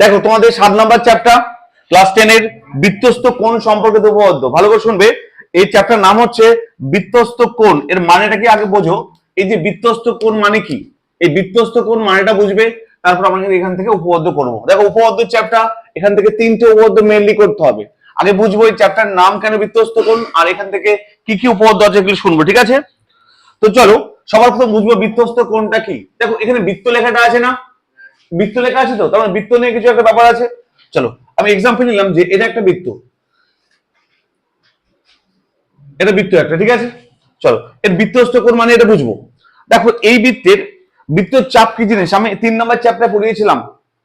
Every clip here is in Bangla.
দেখো তোমাদের 7 নাম্বার চ্যাপ্টার ক্লাস 10 এর বৃত্তস্থ কোণ সম্পর্কিত উপপাদ্য, ভালো করে শুনবে। এই চ্যাপ্টার নাম হচ্ছে বৃত্তস্থ কোণ। এর মানেটা কি আগে বোঝো। এই যে বৃত্তস্থ কোণ মানে কি, এই বৃত্তস্থ কোণ মানেটা বুঝবে, তারপর আমরা এখান থেকে উপপাদ্য করবো। দেখো উপপাদ্য চ্যাপ্টার, এখান থেকে 3টে উপপাদ্য মেইনলি করতে হবে। আগে বুঝবো এই চ্যাপ্টার নাম কেন বৃত্তস্থ কোণ, আর এখান থেকে কি কি উপপাদ্য আছে এগুলো শুনবো, ঠিক আছে? তো চলো সবার প্রথম বুঝবো বৃত্তস্থ কোণটা কি। দেখো এখানে বৃত্ত লেখাটা আছে না, বৃত্ত লেখা আছে তো, তার মানে বৃত্ত নিয়ে কিছু একটা ব্যাপার আছে। চলো আমি এক্সাম্পল নিলাম যে এটা একটা বৃত্ত, এটা বৃত্ত একটা, ঠিক আছে? চলো এর বৃত্তস্থ কোণ মানে এটা বুঝবো। দেখো এই বৃত্তের বৃত্তর চাপ কি জিনিস আমি 3 নম্বর চ্যাপ্টারে পড়িয়েছিলাম।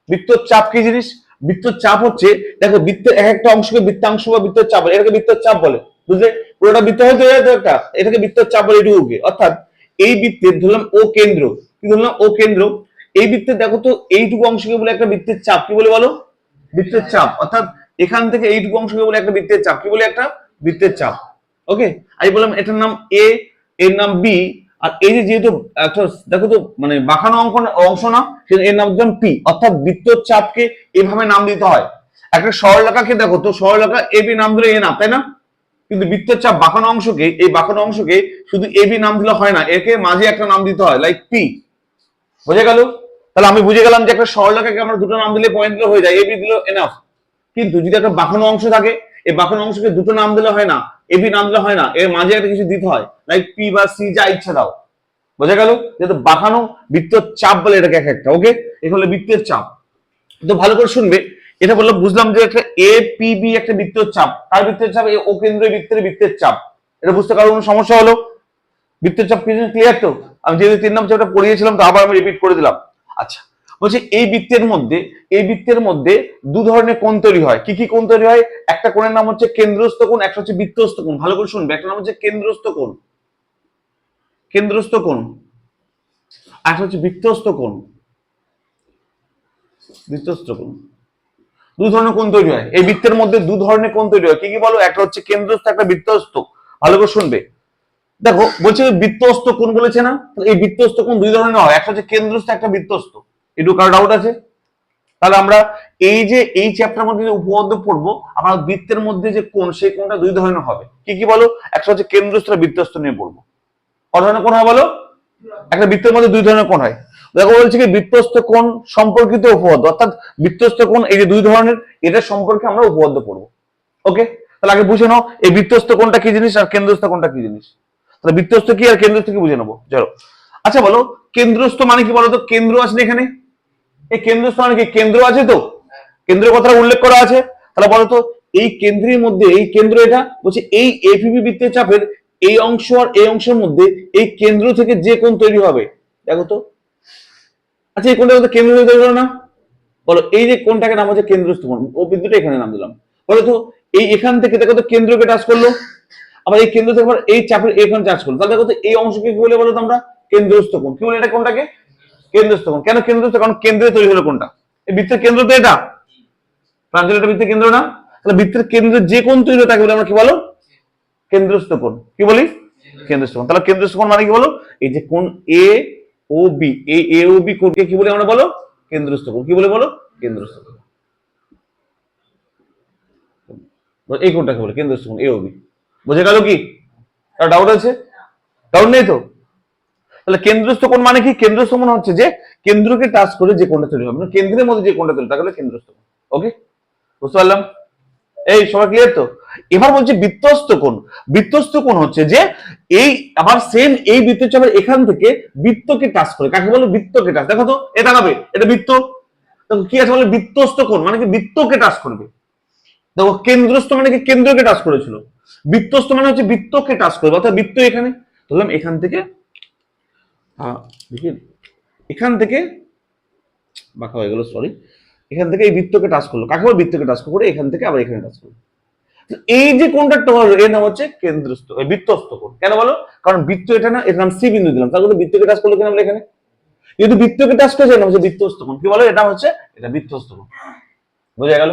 বৃত্তর চাপ কি জিনিস? বৃত্তর চাপ হচ্ছে, দেখো বৃত্তের এক একটা অংশকে বৃত্তাংশ বা বৃত্তর চাপ বলে, এটাকে বৃত্তর চাপ বলে, বুঝলে? পুরোটা বৃত্ত হয়তো একটা, এটাকে বৃত্তর চাপ বলে এটুকুকে। অর্থাৎ এই বৃত্তের ধরলাম ও কেন্দ্র, কি ধরলাম? ও কেন্দ্র। এই বৃত্তের দেখো তো এইটুকু অংশকে বলে একটা বৃত্তের চাপ, কি বলে বলো? বৃত্তের চাপ। অর্থাৎ এখান থেকে এইটুকু অংশকে বলে একটা বৃত্তের চাপ, কি বলে? একটা বৃত্তের চাপ। ওকে, আমি বললাম এটার নাম এ, এর নাম বি, আর এই যে যেহেতু একটা দেখো তো মানে বাঁকানো অংশ না, এর নাম দিলাম পি। অর্থাৎ বৃত্তর চাপকে এভাবে নাম দিতে হয়। একটা সরলরেখাকে দেখো তো, সরলরেখা এ বি নাম দিলে এ না, তাই না? কিন্তু বৃত্তের চাপ বাঁকানো অংশকে, এই বাঁকানো অংশকে শুধু এ বি নাম দিলে হয় না, একে মাঝে একটা নাম দিতে হয়, লাইক পি। বুঝে গেল? তাহলে আমি বুঝে গেলাম যে একটা সরলরেখাকে আমরা দুটো নাম দিলে পয়েন্ট দিলে হয়ে যায়, এ বি দিলে এনাফ। কিন্তু যদি একটা বাঁকানো অংশ থাকে, এই বাঁকানো অংশকে দুটো নাম দিলে হয় না, এবি নাম দিলে হয় না, এর মাঝে একটা কিছু দিতে হয়, লাইক পি বা সি, যা ইচ্ছা দাও। বোঝা গেল? যেহেতু বাঁকানো বৃত্তের চাপ বলে এটাকে এক একটা। ওকে, এটা হলো বৃত্তের চাপ। তো ভালো করে শুনবে, এটা বললাম বুঝলাম যে একটা এ পি বি একটা বৃত্তের চাপ। কার বৃত্তের চাপ? ও কেন্দ্রীয় বৃত্তের চাপ। এটা বুঝতে কারো কোনো সমস্যা হলো? বৃত্তের চাপ ক্লিয়ার তো? আমি যেহেতু 3 নম্বর চ্যাপ্টার পড়িয়েছিলাম, তো আবার আমি রিপিট করে দিলাম। আচ্ছা, বলছে এই বৃত্তের মধ্যে দু ধরনের কোণ তৈরি হয়। কি কি কোণ তৈরি হয়? একটা কোণের নাম হচ্ছে কেন্দ্রস্থ কোণ, একটা হচ্ছে বৃত্তস্থ কোণ। ভালো করে শুনবে, একটা নাম হচ্ছে কেন্দ্রস্থ কোণ, কেন্দ্রস্থ কোণ, আর একটা হচ্ছে বৃত্তস্থ কোণ, বৃত্তস্থ কোণ। দু ধরনের কোণ তৈরি হয় এই বৃত্তের মধ্যে, দু ধরনের কোণ তৈরি হয়। কি কি বলো? একটা হচ্ছে কেন্দ্রস্থ, একটা বৃত্তস্থ। ভালো করে শুনবে। দেখো বলছে বৃত্তস্থ কোণ বলেছে না, এই বৃত্তস্থ কোণ দুই ধরনের হয়, একটা হচ্ছে কেন্দ্রস্থ, একটা বৃত্তস্থ। একটু কারো ডাউট আছে? তাহলে আমরা এই যে এই চ্যাপ্টার মধ্যে যে উপপাদ্য পড়বো, আমরা বৃত্তের মধ্যে যে কোণ, সেই কোণটা দুই ধরনের হবে। কি কি বলো? একটা হচ্ছে কেন্দ্রস্থ, বৃত্তস্থ নিয়ে পড়বো। কত ধরনের কোণ হয় বলো? একটা বৃত্তের মধ্যে দুই ধরনের কোণ হয়। দেখো বলছে কি বৃত্তস্থ কোণ সম্পর্কিত উপপাদ্য, অর্থাৎ বৃত্তস্থ কোণ এই যে দুই ধরনের, এটা সম্পর্কে আমরা উপপাদ্য পড়বো। ওকে, তাহলে আগে বুঝে নাও এই বৃত্তস্থ কোণটা কি জিনিস আর কেন্দ্রস্থ কোণটা কি জিনিস। তাহলে বৃত্তস্থ কি আর কেন্দ্রস্থ কি বুঝে নেবো। চলো, আচ্ছা বলো কেন্দ্রস্থ মানে কি বলো তো? কেন্দ্র আছে না এখানে, এই কেন্দ্রস্থ মানে কি? কেন্দ্র আছে তো, কেন্দ্রের কথা উল্লেখ করা আছে। তাহলে বলতো এই কেন্দ্রের মধ্যে, এই কেন্দ্র এটা বলছে এই এপিবি বৃত্তের চাপের এই অংশ আর এই অংশের মধ্যে এই কেন্দ্র থেকে যে কোণ তৈরি হবে, দেখো তো। আচ্ছা এই কোণটা কেন্দ্র থেকে তৈরি হলো না, বলো এই যে কোণটাকে নাম হচ্ছে কেন্দ্রস্থ কোণ, ও বিন্দুটা এখানে নাম দিলাম। বলো তো এই এখান থেকে দেখো তো কেন্দ্রকে টাচ করলো, আবার এই কেন্দ্র থেকে আবার এই চাপের এখানে টাচ করলো, তাহলে দেখো তো এই অংশকে কি বলে বলো তো আমরা? কেন্দ্রস্থ কোণ। কি বলে এটা কোণটাকে? কেন্দ্রস্থ কোণ। কেন কেন্দ্রস্থ? কারণ কেন্দ্রে তৈরি হলো কোণটা, এই বৃত্তের কেন্দ্র তো এটা, প্রাঞ্জল এটা বৃত্তের কেন্দ্র না? তাহলে বৃত্তের কেন্দ্রে যে কোণ তৈরি হয় তাকে বলে আমরা কি বলো? কেন্দ্রস্থ কোণ। কি বলি? কেন্দ্রস্থ কোণ। তাহলে কেন্দ্রস্থ কোণ মানে কি বলো? এই যে কোণ এ ও বি, এই এ ও বি কোণকে কি বলে আমরা বলো? কেন্দ্রস্থ কোণ। কি বলে বলো? কেন্দ্রস্থ কোণ। এই কোণটাকে বলে কেন্দ্রস্থ কোণ, এ ও বি। বুঝে গেল কি? কার ডাউট আছে? ডাউট নেই তো? তাহলে কেন্দ্রস্থ কোণ মানে কি? কেন্দ্রস্থ কোণ হচ্ছে যে কেন্দ্রকে টাচ করে যে কোণটা তৈরি হবে, মানে কেন্দ্রের মধ্যে যে কোণটা তৈরি, তাকে বলে কেন্দ্রস্থ কোণ। ওকে, বুঝতে পারলাম? এই সবাই ক্লিয়ার তো? এবার বলছি বৃত্তস্থ কোণ। বৃত্তস্থ কোণ হচ্ছে যে এই আবার সেম এই বৃত্তের চাপের এখান থেকে বৃত্তকে টাচ করে, কাকে বলে? বৃত্তকে টাচ। দেখো তো এটা হবে, এটা বৃত্ত। দেখো কি আছে বলে? বৃত্তস্থ কোণ মানে কি? বৃত্তকে টাচ করবে। দেখো কেন্দ্রস্থ মানে কি? কেন্দ্রকে টাচ করেছিল। বৃত্তস্থ মানে হচ্ছে বৃত্তকে টাচ করবে, অর্থাৎ বৃত্ত এখানে ধরলাম, এখান থেকে দেখি এখান থেকে বাঁকা হয়ে গেল, সরি। এখান থেকে এই বৃত্তকে টাচ করলো, কাকে বলে? বৃত্তকে টাচ করে এখান থেকে আবার এখানে টাচ করলো। এই যে কোণটা হলো এর নাম হচ্ছে কেন্দ্রস্থ, বৃত্তস্থ কোণ। কেন বলো? কারণ বৃত্ত এটা না, এর নাম সি বিন্দু দিলাম, তার মধ্যে বৃত্তকে টাচ করলো কেন আমরা এখানে? কিন্তু বৃত্তকে টাচ করেছে, নাম হচ্ছে বৃত্তস্থ কোণ। কি বলো? এটা হচ্ছে এটা বৃত্তস্থ কোণ। বোঝা গেল?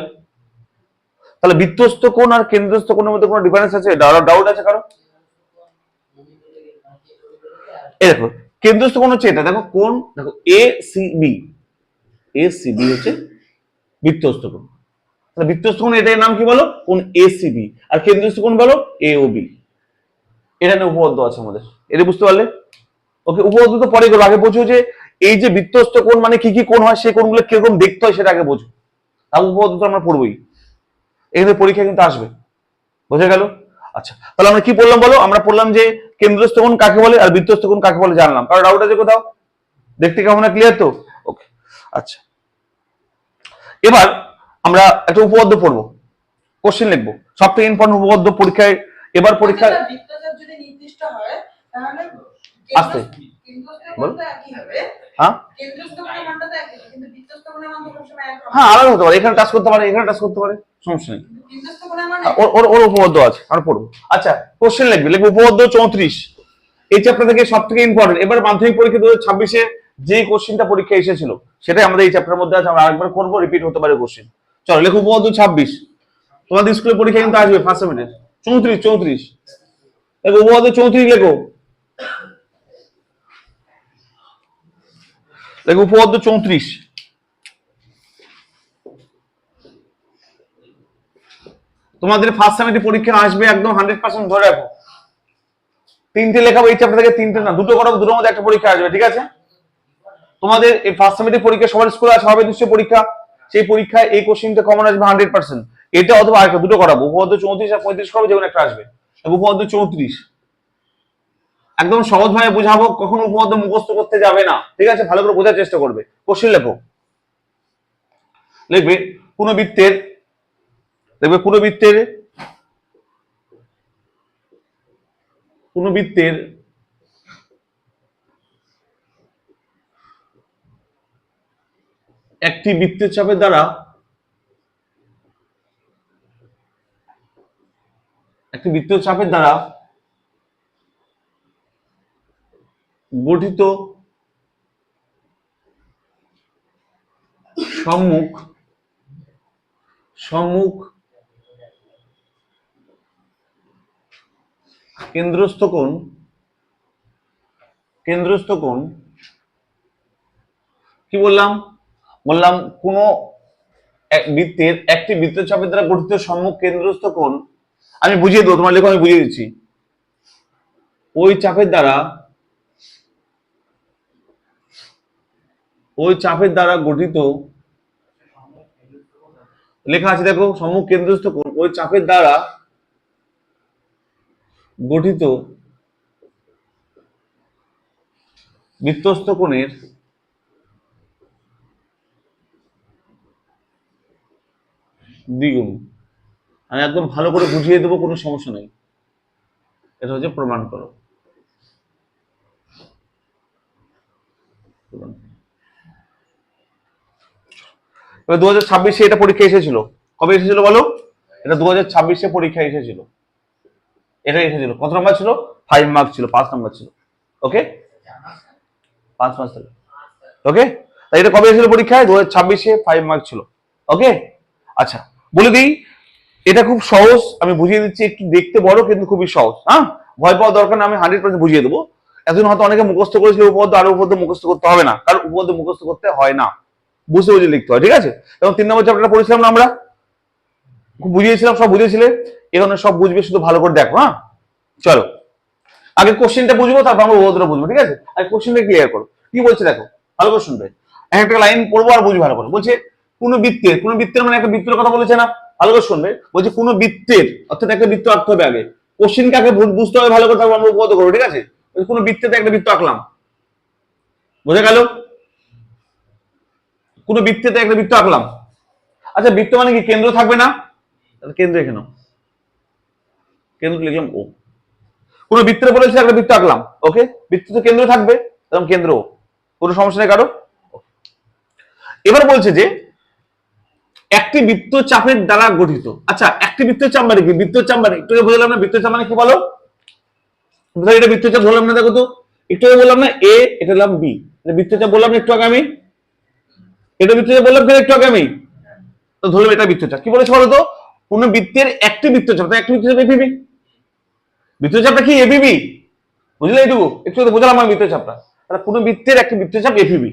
তাহলে বৃত্তস্থ কোণ আর কেন্দ্রস্থ কোণের মধ্যে কোনো ডিফারেন্স আছে? ডাউট আছে কারো? এই দেখো কেন্দ্রস্থ কোণ হচ্ছে এটা, দেখো কোণ, দেখো A C B, A C B হচ্ছে বৃত্তস্থ কোণ। তাহলে বৃত্তস্থ কোণ এটার নাম কি বলো? কোণ এসিবি। আর কেন্দ্রস্থ কোণ বলো এওবি। এটা নিয়ে উপপাদ্য আছে আমাদের, এটা বুঝতে পারলে? ওকে, উপপাদ্য তো পরে করবো, আগে বোঝো যে এই যে বৃত্তস্থ কোণ মানে কি কি কোণ হয়, সেই কোণগুলো কিরকম দেখতে হয় সেটা আগে বোঝো। তার উপপাদ্য তো আমরা পড়বোই, এখানে পরীক্ষা কিন্তু আসবে। বোঝা গেল? আচ্ছা, তাহলে আমরা কি পড়লাম বলো? আমরা পড়লাম যে কেন্দ্রস্থ কোণ কাকে বলে আর বৃত্তস্থ কোণ কাকে বলে জানলাম। কারণ ডাউট আছে কোথাও? দেখতে কেমন ক্লিয়ার তো? ওকে, আচ্ছা, এবার আমরা একটা উপপাদ্য পড়বো, কোশ্চেন লিখবো, সব থেকে ইম্পর্টেন্ট উপপাদ্য পরীক্ষায়। এবার পরীক্ষায় বৃত্তচাপ যদি নির্দিষ্ট হয় তাহলে আস্তে কেন্দ্রস্থ বল। কোণটা একই হবে। হ্যাঁ কেন্দ্রস্থ কোণের মানটা তো একই, কিন্তু বৃত্তস্থ কোণের মান তো সবসময় এক হবে। হ্যাঁ, আলাদা হতে পারে, এখানে টাচ করতে পারে, এখানে টাচ করতে পারে, সমস্যা নেই। কেন্দ্রস্থ কোণের মান ওর ওর ওর উপপাদ্য আছে, আমরা পড়বো। আচ্ছা, কোশ্চেন লিখবে, লিখবো উপপাদ্য 34। এই চ্যাপ্টার থেকে সব থেকে ইম্পর্টেন্ট, এবার মাধ্যমিক পরীক্ষা 2026-এ যে কোশ্চেনটা পরীক্ষা এসেছিল সেটাই আমাদের এই চ্যাপ্টারের মধ্যে আছে। আমরা আরেকবার করবো, রিপিট হতে পারে কোশ্চেন। চলো লেখো উপপাদ্য 26। তোমাদের স্কুলে পরীক্ষা কিন্তু আসবে ফার্স্ট সেমিস্টার। 34 লেখো, উপপাদ্য 34 লেখো, লেখো উপপাদ্য 34। তোমাদের ফার্স্ট সেমিস্টার পরীক্ষা আসবে একদম 100% ধরে রাখো। 3টে লেখাবো এই চ্যাপ্টার থেকে, 3টে না 2টো করাবো, 2টোর মধ্যে একটা পরীক্ষা আসবে, ঠিক আছে? তোমাদের এই ফার্স্ট সেমিস্টার পরীক্ষা সবার স্কুলে আছে, হবে নিশ্চয়ই পরীক্ষা। সেই পরীক্ষায় এই কোশ্চেনটা কমন আসবে 100%। এটা অথবা আরেকটা, দুটো করাবো, উপপাদ্য 34 আর 35 করাবো, যেকোনো একটা আসবে। উপপাদ্য 34 একদম সহজ ভাবে বোঝাবো, কখনো উপপাদ্য মুখস্থ করতে যাবে না, ঠিক আছে? ভালো করে বোঝার চেষ্টা করবে। কোশ্চেন লেখো, লিখবে কোন বৃত্তের, দেখবে কোন বৃত্তের, কোন বৃত্তের একটি বৃত্তচাপের দ্বারা, একটি বৃত্তচাপের দ্বারা গঠিত সম্মুখ সম্মুখ কেন্দ্রস্থ কোণ, কেন্দ্রস্থ কোণ কি বললাম? বললাম কোন বৃত্তের একটি বৃত্তচাপের দ্বারা গঠিত সম্মুখ কেন্দ্রস্থ কোণ, আমি বুঝিয়ে দেবো, তোমার লেখো আমি বুঝিয়ে দিচ্ছি। ওই চাপের দ্বারা, ওই চাপের দ্বারা গঠিত, লেখা আছে দেখো, সম্মুখ কেন্দ্রস্থ কোণ ওই চাপের দ্বারা গঠিত বৃত্তস্থ কোণের দ্বিগুণ। আমি একদম ভালো করে বুঝিয়ে দেবো, কোনো সমস্যা নেই। এটা হচ্ছে প্রমাণ করো। এবার 2026-এ এটা পরীক্ষা এসেছিল। কবে এসেছিল বলো? এটা 2026-এ পরীক্ষা এসেছিল। এটা এসেছিল, কত নম্বর ছিল? 5 মার্ক ছিল, 5 নম্বর ছিল। ওকে, 5 মার্ক ছিল। ওকে, তাই এটা কবে এসেছিল পরীক্ষায়? 2026-এ 5 মার্ক ছিল। ওকে, আচ্ছা বলে দিই, এটা খুব সহজ, আমি বুঝিয়ে দিচ্ছি, একটু দেখতে বড় কিন্তু খুবই সহজ। হ্যাঁ, ভয় পাওয়ার দরকার না, আমি 100% বুঝিয়ে দেবো। এতদিন হয়তো অনেকে মুখস্থ করেছিল উপপাদ্য, আরো উপপাদ্য মুখস্থ করতে হবে না, কারণ উপপাদ্য মুখস্থ করতে হয় না, বুঝে বুঝে লিখতে হয়, ঠিক আছে? এবং 3 নম্বর চ্যাপ্টারটা পড়েছিলাম না আমরা, খুব বুঝিয়েছিলাম, সব বুঝেছিলে, এখানে সব বুঝবে, শুধু ভালো করে দেখো। হ্যাঁ, চলো আগে কোশ্চেনটা বুঝবো, তারপর আমরা উপপাদ্যটা বুঝবো, ঠিক আছে? আগে কোশ্চেনটা ক্লিয়ার করো, কি বলছে দেখো, ভালো করে শুনবে। একটা লাইন পড়বো আর বুঝি ভালো করে। বলছে কোন বৃত্তের, কোন বৃত্তের মানে একটা বৃত্তের কথা বলেছে না, ভালো করে শুনবে। বলছে কোন বৃত্তের, অর্থাৎ একটা বৃত্ত আঁকতে হবে আগে, কোশ্চেন কাকে বুঝতে হবে ভালো করে, তারপর আমরা উপপাদ্য করবো, ঠিক আছে? কোন বৃত্তেতে একটা বৃত্ত আঁকলাম, বোঝা গেল? কোন বৃত্তেতে একটা বৃত্ত আঁকলাম। আচ্ছা, বৃত্ত মানে কি কেন্দ্র থাকবে না? তাহলে কেন্দ্র এখানে, কেন্দ্র লিখলাম ও। কোন বৃত্তের বলেছে একটা বৃত্ত আঁকলাম, ওকে, বৃত্ত তো কেন্দ্র থাকবে, তখন কেন্দ্র ও, কোনো সমস্যা নেই কারো। এবার বলছে যে একটি বৃত্তচাপের দ্বারা গঠিত। আচ্ছা, একটি বৃত্তচাপ মানে কি? বৃত্তচাপ মানে একটু বুঝলাম না, বৃত্তচাপ মানে কি বলো? এটা বৃত্তচাপ ধরলাম না, দেখো তো, একটু বললাম না এ, এটা হলাম বি, বৃত্তচাপ বললাম একটু আগে আমি, এটা বৃত্তচাপ বললাম একটু আগে আমি, তো ধরলাম এটা বৃত্তচাপ। কি বলেছে বলো তো? কোন বৃত্তের একটি বৃত্তচাপ, একটি বৃত্তচাপ এবিবি। বৃত্তচাপটা কি এবিবি, বুঝলে? এইটুকু একটু বোঝালাম আমি বৃত্তচাপটা। তাহলে কোন বৃত্তের একটি বৃত্তচাপ এবিবি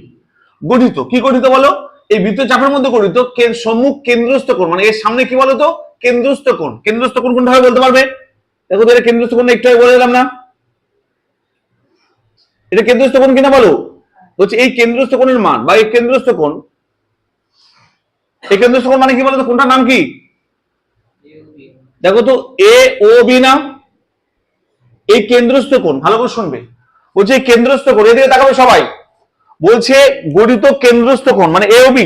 গঠিত, কি গঠিত বলো? এই বৃত্তীয় চাপের মধ্যে গঠিত সম্মুখ কেন্দ্রস্থ কোণ, মানে এর সামনে কি বলতো কেন্দ্রস্থ কোণ। কেন্দ্রস্থ কোণ কোনটা হবে বলতে পারবে? দেখো তো এটা কেন্দ্রস্থ কোণ একটু আগে বলে দিলাম না, এটা কেন্দ্রস্থ কোণ কিনা বলো? বলছে এই কেন্দ্রস্থ কোণের মান বা এই কেন্দ্রস্থ কোণ, এই কেন্দ্রস্থ কোণ মানে কি বলতো, কোনটার নাম কি? দেখো তো এ ও বি না, এই কেন্দ্রস্থ কোণ, ভালো করে শুনবে। বলছে এই কেন্দ্রস্থ কোণ, এদিকে তাকাবে সবাই। বলছে গঠিত কেন্দ্রস্থ কোণ মানে এ ও বি,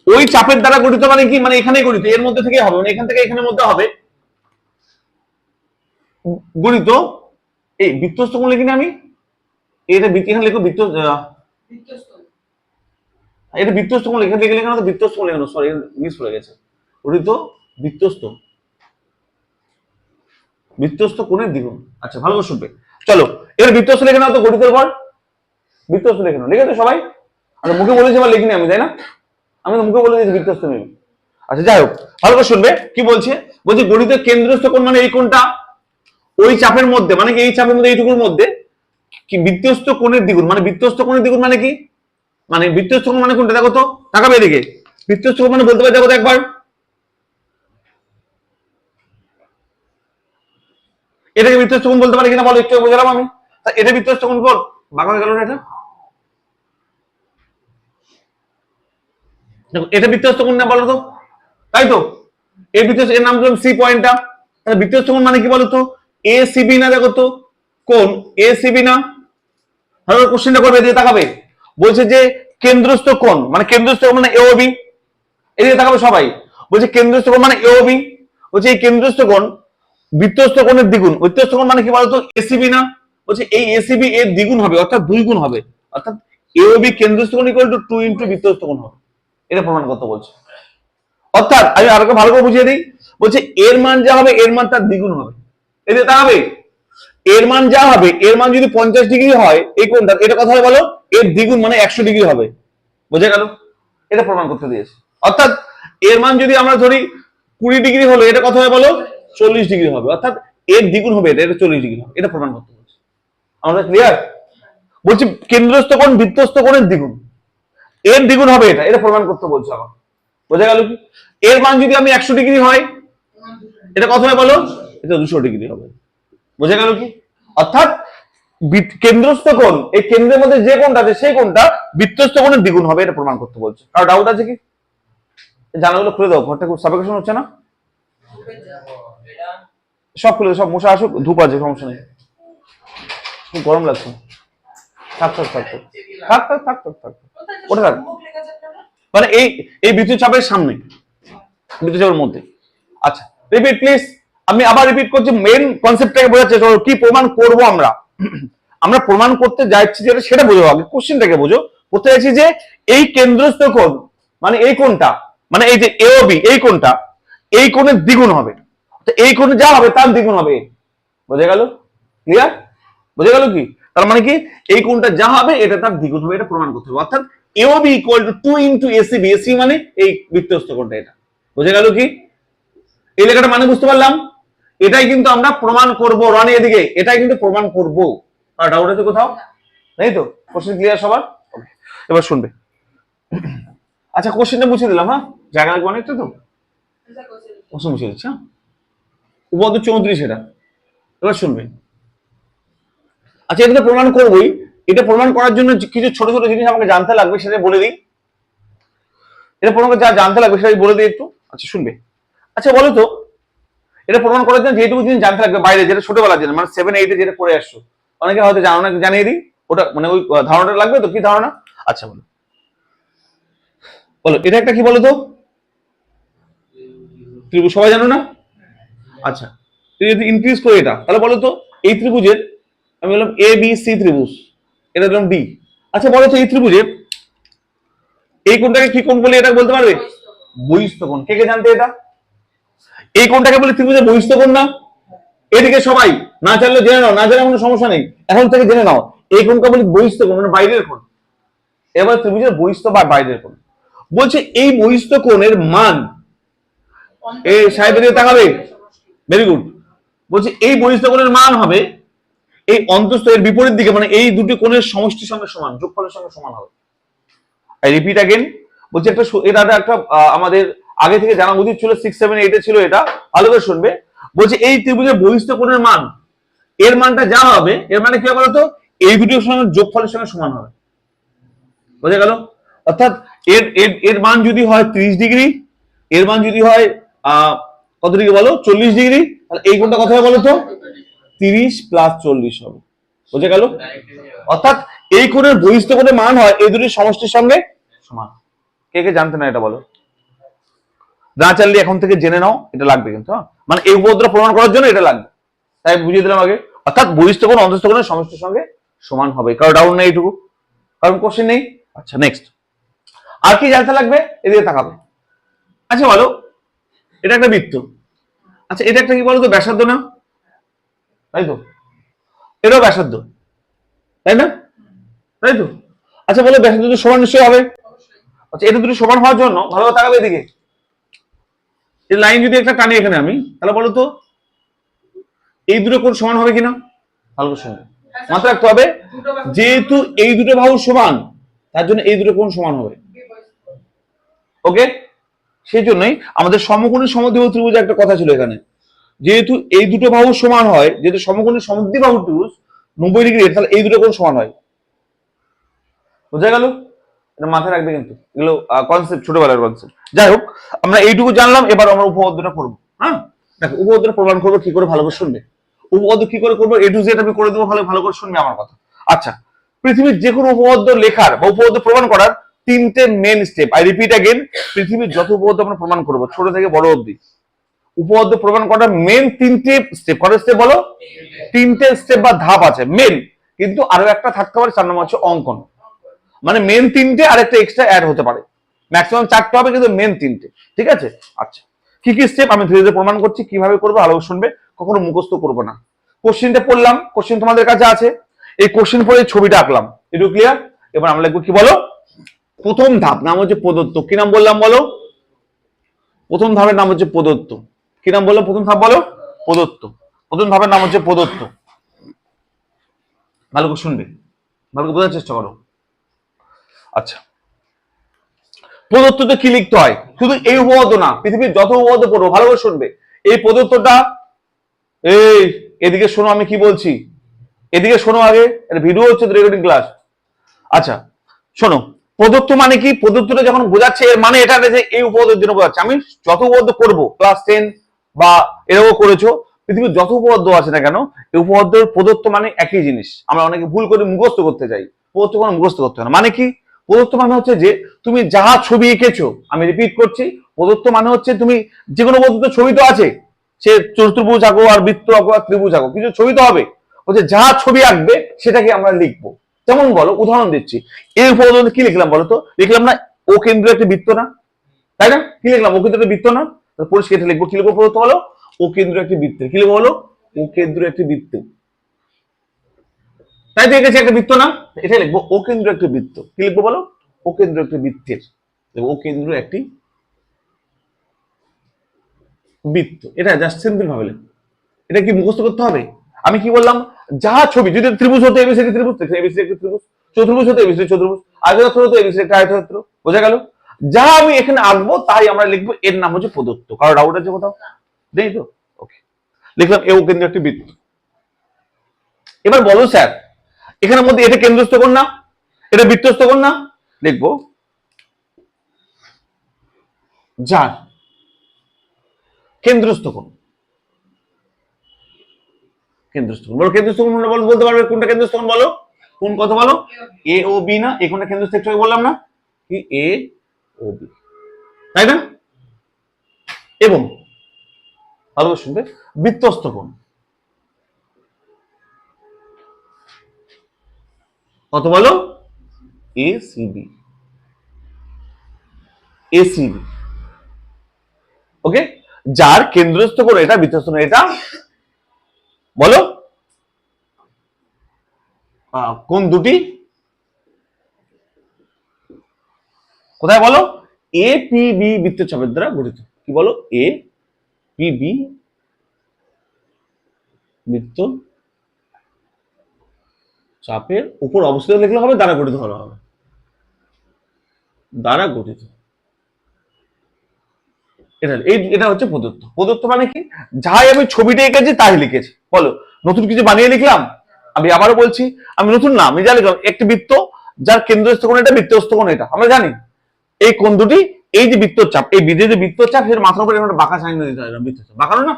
ওই চাপের দ্বারা গঠিত মানে কি, মানে এখানে গঠিত, এর মধ্যে থেকে হবে, মানে এখান থেকে এখানের মধ্যে হবে গঠিত এই বৃত্তস্থ কোণ লিখিনি আমি, এটা এখানে লিখো বৃত্ত, এটা বৃত্তস্থ কোণ লিখে লিখে লেখানো, বৃত্তস্থ কোণ লেখানো, সরি মিস হয়ে গেছে। গঠিত বৃত্তস্থ, বৃত্তস্থ কোণের দ্বিগুণ। আচ্ছা ভালো করে শুনবে, চলো এর বৃত্তস্থ লিখে নাও তো, গঠিতের পর বৃত্তস্থ লিখে নাও, লিখে তো সবাই? আচ্ছা মুখে বলেছি আবার লিখিনি আমি, তাই না? আমি তো মুখে বলে দিয়েছি বৃত্তস্থ নেই। আচ্ছা যাই হোক, ভালো করে শুনবে কি বলছে। বলছে গঠিত কেন্দ্রস্থ কোণ মানে এই কোণটা, ওই চাপের মধ্যে, মানে কি এই চাপের মধ্যে এইটুকুর মধ্যে কি বৃত্তস্থ কোণের দ্বিগুণ, মানে বৃত্তস্থ কোণের দ্বিগুণ মানে কি, মানে বৃত্তস্থ কোণ মানে কোনটা দেখো তো, তাকাবে এদিকে। বৃত্তস্থ কোণ মানে বলতে পারে দেখো তো একবার, এটাকে বৃত্তস্থ কোণ বলতে পারে কিনা বলো, একটু বোঝালাম আমি। এটা বৃত্তস্থ কোণ বল, বাঁকা হয়ে গেল না এটা? দেখো এটা বৃত্তস্থ কোণ না বলো তো, তাই তো? এই বৃত্তস্থ, এর নাম দিলাম সি পয়েন্টটা, তাহলে বৃত্তস্থ কোণ মানে কি বলো তো, এ সি বি না, দেখো তো কোণ এ সি বি না। ভালো কোশ্চেনটা করবে, দিয়ে তাকাবে। বলছে যে কেন্দ্রস্থ কোণ মানে কেন্দ্রস্থ কোণ মানে এ ও বি, এদিকে তাকাবে সবাই। বলছে কেন্দ্রস্থ কোণ মানে এ ও বি, বলছে এই কেন্দ্রস্থ কোণ বৃত্তস্থ কোণের দ্বিগুণ। বৃত্তস্থ কোণ মানে কি বলতো, এসিবি না। বলছে এই এসিবি এর দ্বিগুণ হবে, অর্থাৎ দুই গুণ হবে, অর্থাৎ এ ও বি কেন্দ্রস্থ কোণ ইকুয়াল টু 2 ইনটু বৃত্তস্থ কোণ হবে। এটা প্রমাণ করতে বলছে। অর্থাৎ আমি আরেকটা ভালো করে বুঝিয়ে দিই। বলছে এর মান যা হবে এর মান তার দ্বিগুণ হবে, এদিকে তাকাবে। এর মান যা হবে, এর মান যদি 50 ডিগ্রি হয় এই কোণটা, এটা কথা হয় বলো, এর দ্বিগুণ মানে 100 ডিগ্রি হবে। বোঝা গেল? এটা প্রমাণ করতে দিয়েছে। অর্থাৎ এর মান যদি আমরা ধরি 20 ডিগ্রি হলো, এটা কথা হয় বলো 40 ডিগ্রি হবে, অর্থাৎ এর দ্বিগুণ হবে, এটা 40 ডিগ্রি হবে। এটা প্রমাণ করতে বলছে। আমরা ক্লিয়ার? বলছি কেন্দ্রস্থ কোণ বৃত্তস্থ কোণের দ্বিগুণ, এর দ্বিগুণ হবে, এটা এটা প্রমাণ করতে বলছে আমার। বোঝা গেল কি? এর মান যদি আমি 100 ডিগ্রি হয়, এটা কথা হয় বলো, এটা 200 ডিগ্রি হবে। বোঝা গেল কি? অর্থাৎ কেন্দ্রস্থ কোণ, এই কেন্দ্রের মধ্যে যে কোণটা আছে সেই কোণটা বৃত্তস্থ কোণের দ্বিগুণ হবে, এটা প্রমাণ করতে বলছে। কারো ডাউট আছে কি? জানালাগুলো খুলে দাও, ঘরটা খুব সাফোকেশন হচ্ছে না? সব খুলে সব, মশা আসুক, ধূপ আছে, সমস্যা নেই, খুব গরম লাগছে। থাক থাক থাক থাক থাক থাক থাক থাক থাক ওটা থাক, মানে এই এই বিদ্যুৎ চাপের সামনে, বিদ্যুৎ চাপের মধ্যে। আচ্ছা রিপিট প্লিজ, আমি আবার রিপিট করছি, মেন কনসেপ্টটাকে বোঝার চেষ্টা করো। কি প্রমাণ করব আমরা? আমরা প্রমাণ করতে যাচ্ছি যেটা, সেটা বোঝো আগে, কোশ্চেনটাকে বোঝো। করতে যাচ্ছি যে এই কেন্দ্রস্থ কোণ মানে এই কোণটা, মানে এই যে এ ও বি, এই কোণটা এই কোণের দ্বিগুণ হবে, তো এই কোণে যা হবে তার দ্বিগুণ হবে। বোঝা গেল? ক্লিয়ার? বোঝা গেল কি? তার মানে কি এই কোণটা যা হবে এটা তার দ্বিগুণ হবে, এটা প্রমাণ করতে হবে। অর্থাৎ AOB equal to 2 into ACB, AC মানে এই বৃত্তস্থ কোণটা, এটা। বোঝা গেল কি? এই লেখাটা মানে বুঝতে পারলাম? এটাই কিন্তু আমরা প্রমাণ করব, রানি এদিকে, এটাই কিন্তু প্রমাণ করব। আর ডাউট আছে কোথাও? নেই তো? কোশ্চেন ক্লিয়ার সবার? ওকে, এবার শুনবে। আচ্ছা কোশ্চেনটা মুছে দিলাম, হ্যাঁ জায়গা লাগবে অনেকটা তো, কোশ্চেন মুছে দিচ্ছি। হ্যাঁ উপপাদ্য 34 এটা, এবার শুনবে। আচ্ছা এটা তো প্রমাণ করবোই, এটা প্রমাণ করার জন্য কিছু ছোট ছোট জিনিস আমাকে জানতে লাগবে, সেটা বলে দিই। এটা প্রমাণ যা জানতে লাগবে সেটা বলে দিই একটু। আচ্ছা শুনবে। আচ্ছা বলো তো, এটা প্রমাণ করার জন্য যেটুকু জিনিস জানতে লাগবে বাইরে, যেটা ছোটবেলার জন্য, মানে 7-8 যেটা পড়ে আসছো, অনেকে হয়তো জানো না, জানিয়ে দিই। ওটা মানে ওই ধারণাটা লাগবে তো, কি ধারণা? আচ্ছা বলো বলো, এটা একটা কি বলো তো ত্রিভুজ, সবাই জানো না? আচ্ছা যদি ইনক্রিজ করে এটা, তাহলে বলো তো এই ত্রিভুজের, আমি বললাম ABC ত্রিভুজ, এটা দিলাম D। আচ্ছা বলো তো এই ত্রিভুজের এই কোণটাকে কি কোণ বলে, এটা বলতে পারবে? বহিস্থ কোণ। কে কে জানতে এটা? এই কোণটাকে বলে ত্রিভুজের বহিস্থ কোণ না? এদিকে সবাই না জানলে জেনে নাও, না জানলে কোনো সমস্যা নেই, এখন থেকে জেনে নাও। এই কোণটা বলি বহিস্থ কোণ, মানে বাইরের কোণ। এবার ত্রিভুজের বহিস্থ বা বাইরের কোণ। বলছে এই বহিস্থ কোণের মান, এই সাইডে দিয়ে তাকাবে, ভেরি গুড। বলছে এই বহিস্থ কোণের মান হবে এই অন্তস্থ এর বিপরীত দিকে, মানে এই দুটি কোণের সমষ্টির সঙ্গে সমান, যোগফলের সঙ্গে সমান হবে। আই রিপিট अगेन, বলছি এটা একটা আমাদের আগে থেকে জানা উচিত ছিল, 6, 7, 8 এ ছিল এটা, ভালো করে শুনবে। বলছে এই ত্রিভুজের বহিস্থ কোণের মান, এর মানটা যা হবে, এর মানে কি হবে বলতো, এই দুটোর সঙ্গে যোগফলের সঙ্গে সমান হবে। বোঝা গেল? অর্থাৎ এর এর এর মান যদি হয় 30 ডিগ্রি, এর মান যদি হয় কত ডিগ্রি বলো, 40 ডিগ্রি, তাহলে এই কোণটা কত হবে বলো তো, 30 প্লাস 40 হবে। বোঝা গেল? অর্থাৎ এই কোণের বহিস্থ কোণের মান হয় এই দুটির সমষ্টির সঙ্গে সমান। কে কে জানতে না এটা বলো? না চাইলে এখন থেকে জেনে নাও, এটা লাগবে কিন্তু, মানে এই উপপাদ্য প্রমাণ করার জন্য এটা লাগবে, তাই বুঝিয়ে দিলাম আগে। অর্থাৎ বহিস্থ কোণ অন্তঃস্থ কোণের সমষ্টির সঙ্গে সমান হবে, কারো ডাউট নেই এইটুকু, কারণ কোশ্চেন নেই। আচ্ছা নেক্সট, আর কি জানতে লাগবে, এদিকে তাকাবে। আচ্ছা বলো, এটা একটা বৃত্ত, আচ্ছা এটা একটা কি বলো তো, ব্যাসার্ধ না, তাই তো? এটাও ব্যাসার্ধ, তাই না? তাই তো? আচ্ছা বলো, ব্যাসার্ধ তো সমান নিশ্চয়ই হবে। আচ্ছা এটা দুটো সমান হওয়ার জন্য ভালোভাবে তাকাবে এদিকে, এই লাইন যদি একটা টানি এখানে আমি, তাহলে বলো তো এই দুটো কোণ সমান হবে কিনা, ভালো করে শুনবে, মাথায় রাখতে হবে, যেহেতু এই দুটো বাহু সমান, তার জন্য এই দুটো কোণ সমান হবে। ওকে, সেই জন্যই আমাদের সমকোণী সমদ্বিবাহু ত্রিভুজে একটা কথা ছিল এখানে, যেহেতু এই দুটো বাহু সমান হয়, যেহেতু সমকোণী সমদ্বিবাহু ত্রিভুজ 90 ডিগ্রি, তাহলে এই দুটো কোণ সমান হয়। বোঝা গেল? এটা মাথায় রাখবে কিন্তু, এগুলো কনসেপ্ট, ছোটবেলার কনসেপ্ট। যাই হোক, আমরা এইটুকু জানলাম, এবার আমরা উপপাদ্যটা করবো। হ্যাঁ দেখো, উপপাদ্যটা প্রমাণ করবো কি করে, ভালো করে শুনবে। উপপাদ্য কি করে করবো, A to Z আমি করে দেবো, ভালো করে শুনবে আমার কথা। আচ্ছা, পৃথিবীর যে কোনো উপপাদ্য লেখার বা উপপাদ্য প্রমাণ করার 3টে main step, I repeat again, পৃথিবীর যত উপপাদ্য আমরা প্রমাণ করবো ছোট থেকে বড় অবধি, উপপাদ্য প্রমাণ করার মেন 3টে স্টেপ। কত স্টেপ বলো? 3টে স্টেপ বা ধাপ আছে মেন, কিন্তু আরো একটা থাকতে পারে, 4 নম্বর হচ্ছে অঙ্কন। মানে মেন 3টে আর একটা এক্সট্রা অ্যাড হতে পারে, ম্যাক্সিমাম 4টে হবে কিন্তু মেন 3টে। ঠিক আছে? আচ্ছা, কি কি স্টেপ আমি ধীরে ধীরে প্রমাণ করছি, কিভাবে করবো ভালো শুনবে, কখনো মুখস্থ করবো না। কোশ্চেনটা পড়লাম, কোশ্চেন তোমাদের কাছে আছে, এই কোশ্চেন পড়ে ছবিটা আঁকলাম, একটু ক্লিয়ার। এবার আমরা লিখবো কি বলো, প্রথম ধাপ নাম হচ্ছে প্রদত্ত। কি নাম বললাম বলো? প্রথম ধাপের নাম হচ্ছে প্রদত্ত। কি নাম বললাম? প্রথম ধাপ বলো, প্রদত্ত। প্রথম ধাপের নাম হচ্ছে প্রদত্ত। ভালো করে শুনবে, ভালো করে বোঝার চেষ্টা করো। আচ্ছা, প্রদত্ততে কি লিখতে হয়, শুধু এই উপপাদ্য না, পৃথিবীর যত উপপাদ্য পড়বো ভালো করে শুনবে। এই প্রদত্তটা, এই এদিকে শোনো আমি কি বলছি, এদিকে শোনো আগে, এটা ভিডিও হচ্ছে তো, রেকর্ডিং ক্লাস। আচ্ছা শোনো, প্রদত্ত মানে কি, প্রদত্তটা যখন বোঝাচ্ছে এর মানে এটা যে এই উপপাদ্যের জন্য বোঝাচ্ছে। আমি যত উপপাদ্য করবো ক্লাস 10 বা এরকম করেছো, পৃথিবীর যত উপপাদ্য আছে না কেন, এই উপপাদ্যের প্রদত্ত মানে একই জিনিস। আমরা অনেকে ভুল করে মুখস্থ করতে যাই, প্রদত্ত কোনো মুখস্থ করতে হয় না। মানে কি, প্রদত্ত মানে হচ্ছে যে তুমি যাহা ছবি এঁকেছো, আমি রিপিট করছি, প্রদত্ত মানে হচ্ছে তুমি যে কোনো পদ্ধতি, ছবি তো আছে, সে চতুর্ভুজ আঁকো আর বৃত্ত আঁকো আর ত্রিভুজ আঁকো, কিছু ছবি তো হবে, হচ্ছে যাহা ছবি আঁকবে সেটাকে আমরা লিখবো। যেমন বলো, উদাহরণ দিচ্ছি, এই উপপাদ্য কি লিখলাম বলো তো, লিখলাম না ও কেন্দ্র একটি বৃত্ত না, তাই না? কি লিখলাম, ও কেন্দ্র একটি বৃত্ত না, পরিষ্কার এটা লিখবো, কি লিখবো প্রদত্ত বলো, ও কেন্দ্র একটি বৃত্ত। কি লিখবো বলো, ও কেন্দ্র একটি বৃত্ত, তাই তো এঁকেছে একটা বৃত্ত না, এটা লিখবো ও কেন্দ্র একটি বৃত্ত। কি লিখবো বলো, ও কেন্দ্র একটি বৃত্তের, ও কেন্দ্র একটি বৃত্ত। এটা জাস্ট সিম্পল ভাবে লিখবো, এটা কি মুখস্থ করতে হবে? আমি কি বললাম, যাহা ছবি, যদি ত্রিভুজ হতো এবিসি ত্রিভুজ, এবিসি একটি ত্রিভুজ, চতুর্ভুজ হতো এবিসি চতুর্ভুজ, আয়তক্ষেত্র হতো এবিসি একটা আয়তক্ষেত্র। বোঝা গেল? যা আমি এখানে আঁকবো তাই আমরা লিখবো, এর নাম হচ্ছে প্রদত্ত। কারো ডাউট আছে কোথাও? নেই তো? ওকে, লিখলাম এও কিন্তু একটি বৃত্ত। এবার বলো স্যার, এখানের মধ্যে এটা কেন্দ্রস্থ কোণ না, এটা বৃত্তস্থ কোণ না, লিখবো যার কেন্দ্রস্থ কোণ, কেন্দ্রস্থ কোণ বলো, কেন্দ্রস্থ কোণ বলতে পারবে কোনটা কেন্দ্রস্থ কোণ বলো, কোন কত বলো, এ ও বি না, এই কোণটা কেন্দ্রস্থ, একটু বললাম না কি, এ ও বি, তাই না? এবং ভালো শুনবে, বৃত্তস্থ কোণ কত বলো, A C B, A C B. Okay, যার কেন্দ্রস্থ কোণ এটা, বৃত্তস্থ কোণ এটা, বলো কোন দুটি কোথায় বলো, এ পি বি বৃত্তচাপের দ্বারা গঠিত। কি বলো, এ পি বি বৃত্ত চাপের উপর অবস্থিত লিখলে হবে, দ্বারা গঠিত হলে হবে। দ্বারা গঠিত। এটা হচ্ছে প্রদত্ত। প্রদত্ত মানে কি, যাই আমি ছবিটা এঁকেছি তাই লিখেছি। বলো, নতুন কিছু বানিয়ে লিখলাম? আমি আবারও বলছি, আমি নতুন না, আমি যা লিখলাম একটি বৃত্ত যার কেন্দ্রস্থ কোণ এটা, বৃত্তস্থ কোণ এটা, আমরা জানি। এই কোণ দুটি, এই যে বৃত্তচাপ, এই বিধে যে বৃত্তচাপ, সেটা মাথার উপরে একটা বাঁকা সাইন দিতে হয়, বৃত্তচাপ বাঁকানো না,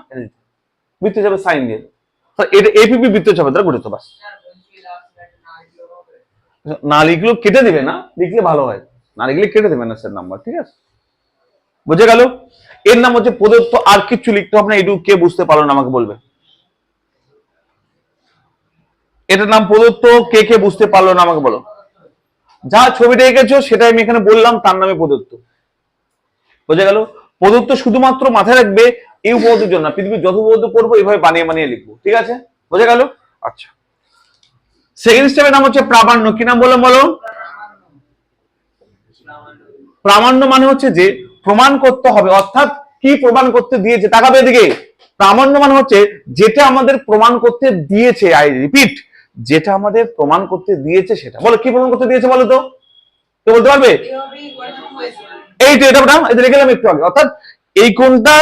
বৃত্তচাপের সাইন দিয়ে, এটা এপিপি বৃত্তচাপের দ্বারা গঠিত। বাস, না লিখলেও কেটে দিবে, না লিখলে ভালো হয়, না লিখলে কেটে দেবে না স্যার নাম্বার, ঠিক আছে? বুঝে গেল? এর নাম হচ্ছে প্রদত্ত। আর কিছু লিখতে হবে না, এটুকু কে বুঝতে পারলো না আমাকে বলবে। এটার নাম প্রদত্ত, কে কে বুঝতে পারলো না আমাকে বলো। যা ছবিটা এঁকেছো সেটাই আমি এখানে বললাম, তার নামে প্রদত্ত। বুঝে গেল? প্রদত্ত শুধুমাত্র মাথায় রাখবে এই উপপাদ্যের জন্য, পৃথিবীর যত উপপাদ্য পড়বো এইভাবে বানিয়ে বানিয়ে লিখবো, ঠিক আছে? বুঝে গেল? আচ্ছা, সেকেন্ড স্টেপের নাম হচ্ছে প্রামাণ্য। কি নাম বললাম বলো? প্রামাণ্য মানে হচ্ছে যে প্রমাণ করতে হবে, অর্থাৎ কি প্রমাণ করতে দিয়েছে, তাকাবে এদিকে। প্রামাণ্য মানে হচ্ছে যেটা আমাদের প্রমাণ করতে দিয়েছে, আই রিপিট, যেটা আমাদের প্রমাণ করতে দিয়েছে সেটা। বলো, কি প্রমাণ করতে দিয়েছে বলো তো, কেউ বলতে পারবে? এই তো, এটা এটা লিখে গেলাম একটু আগে, অর্থাৎ এই কোণটা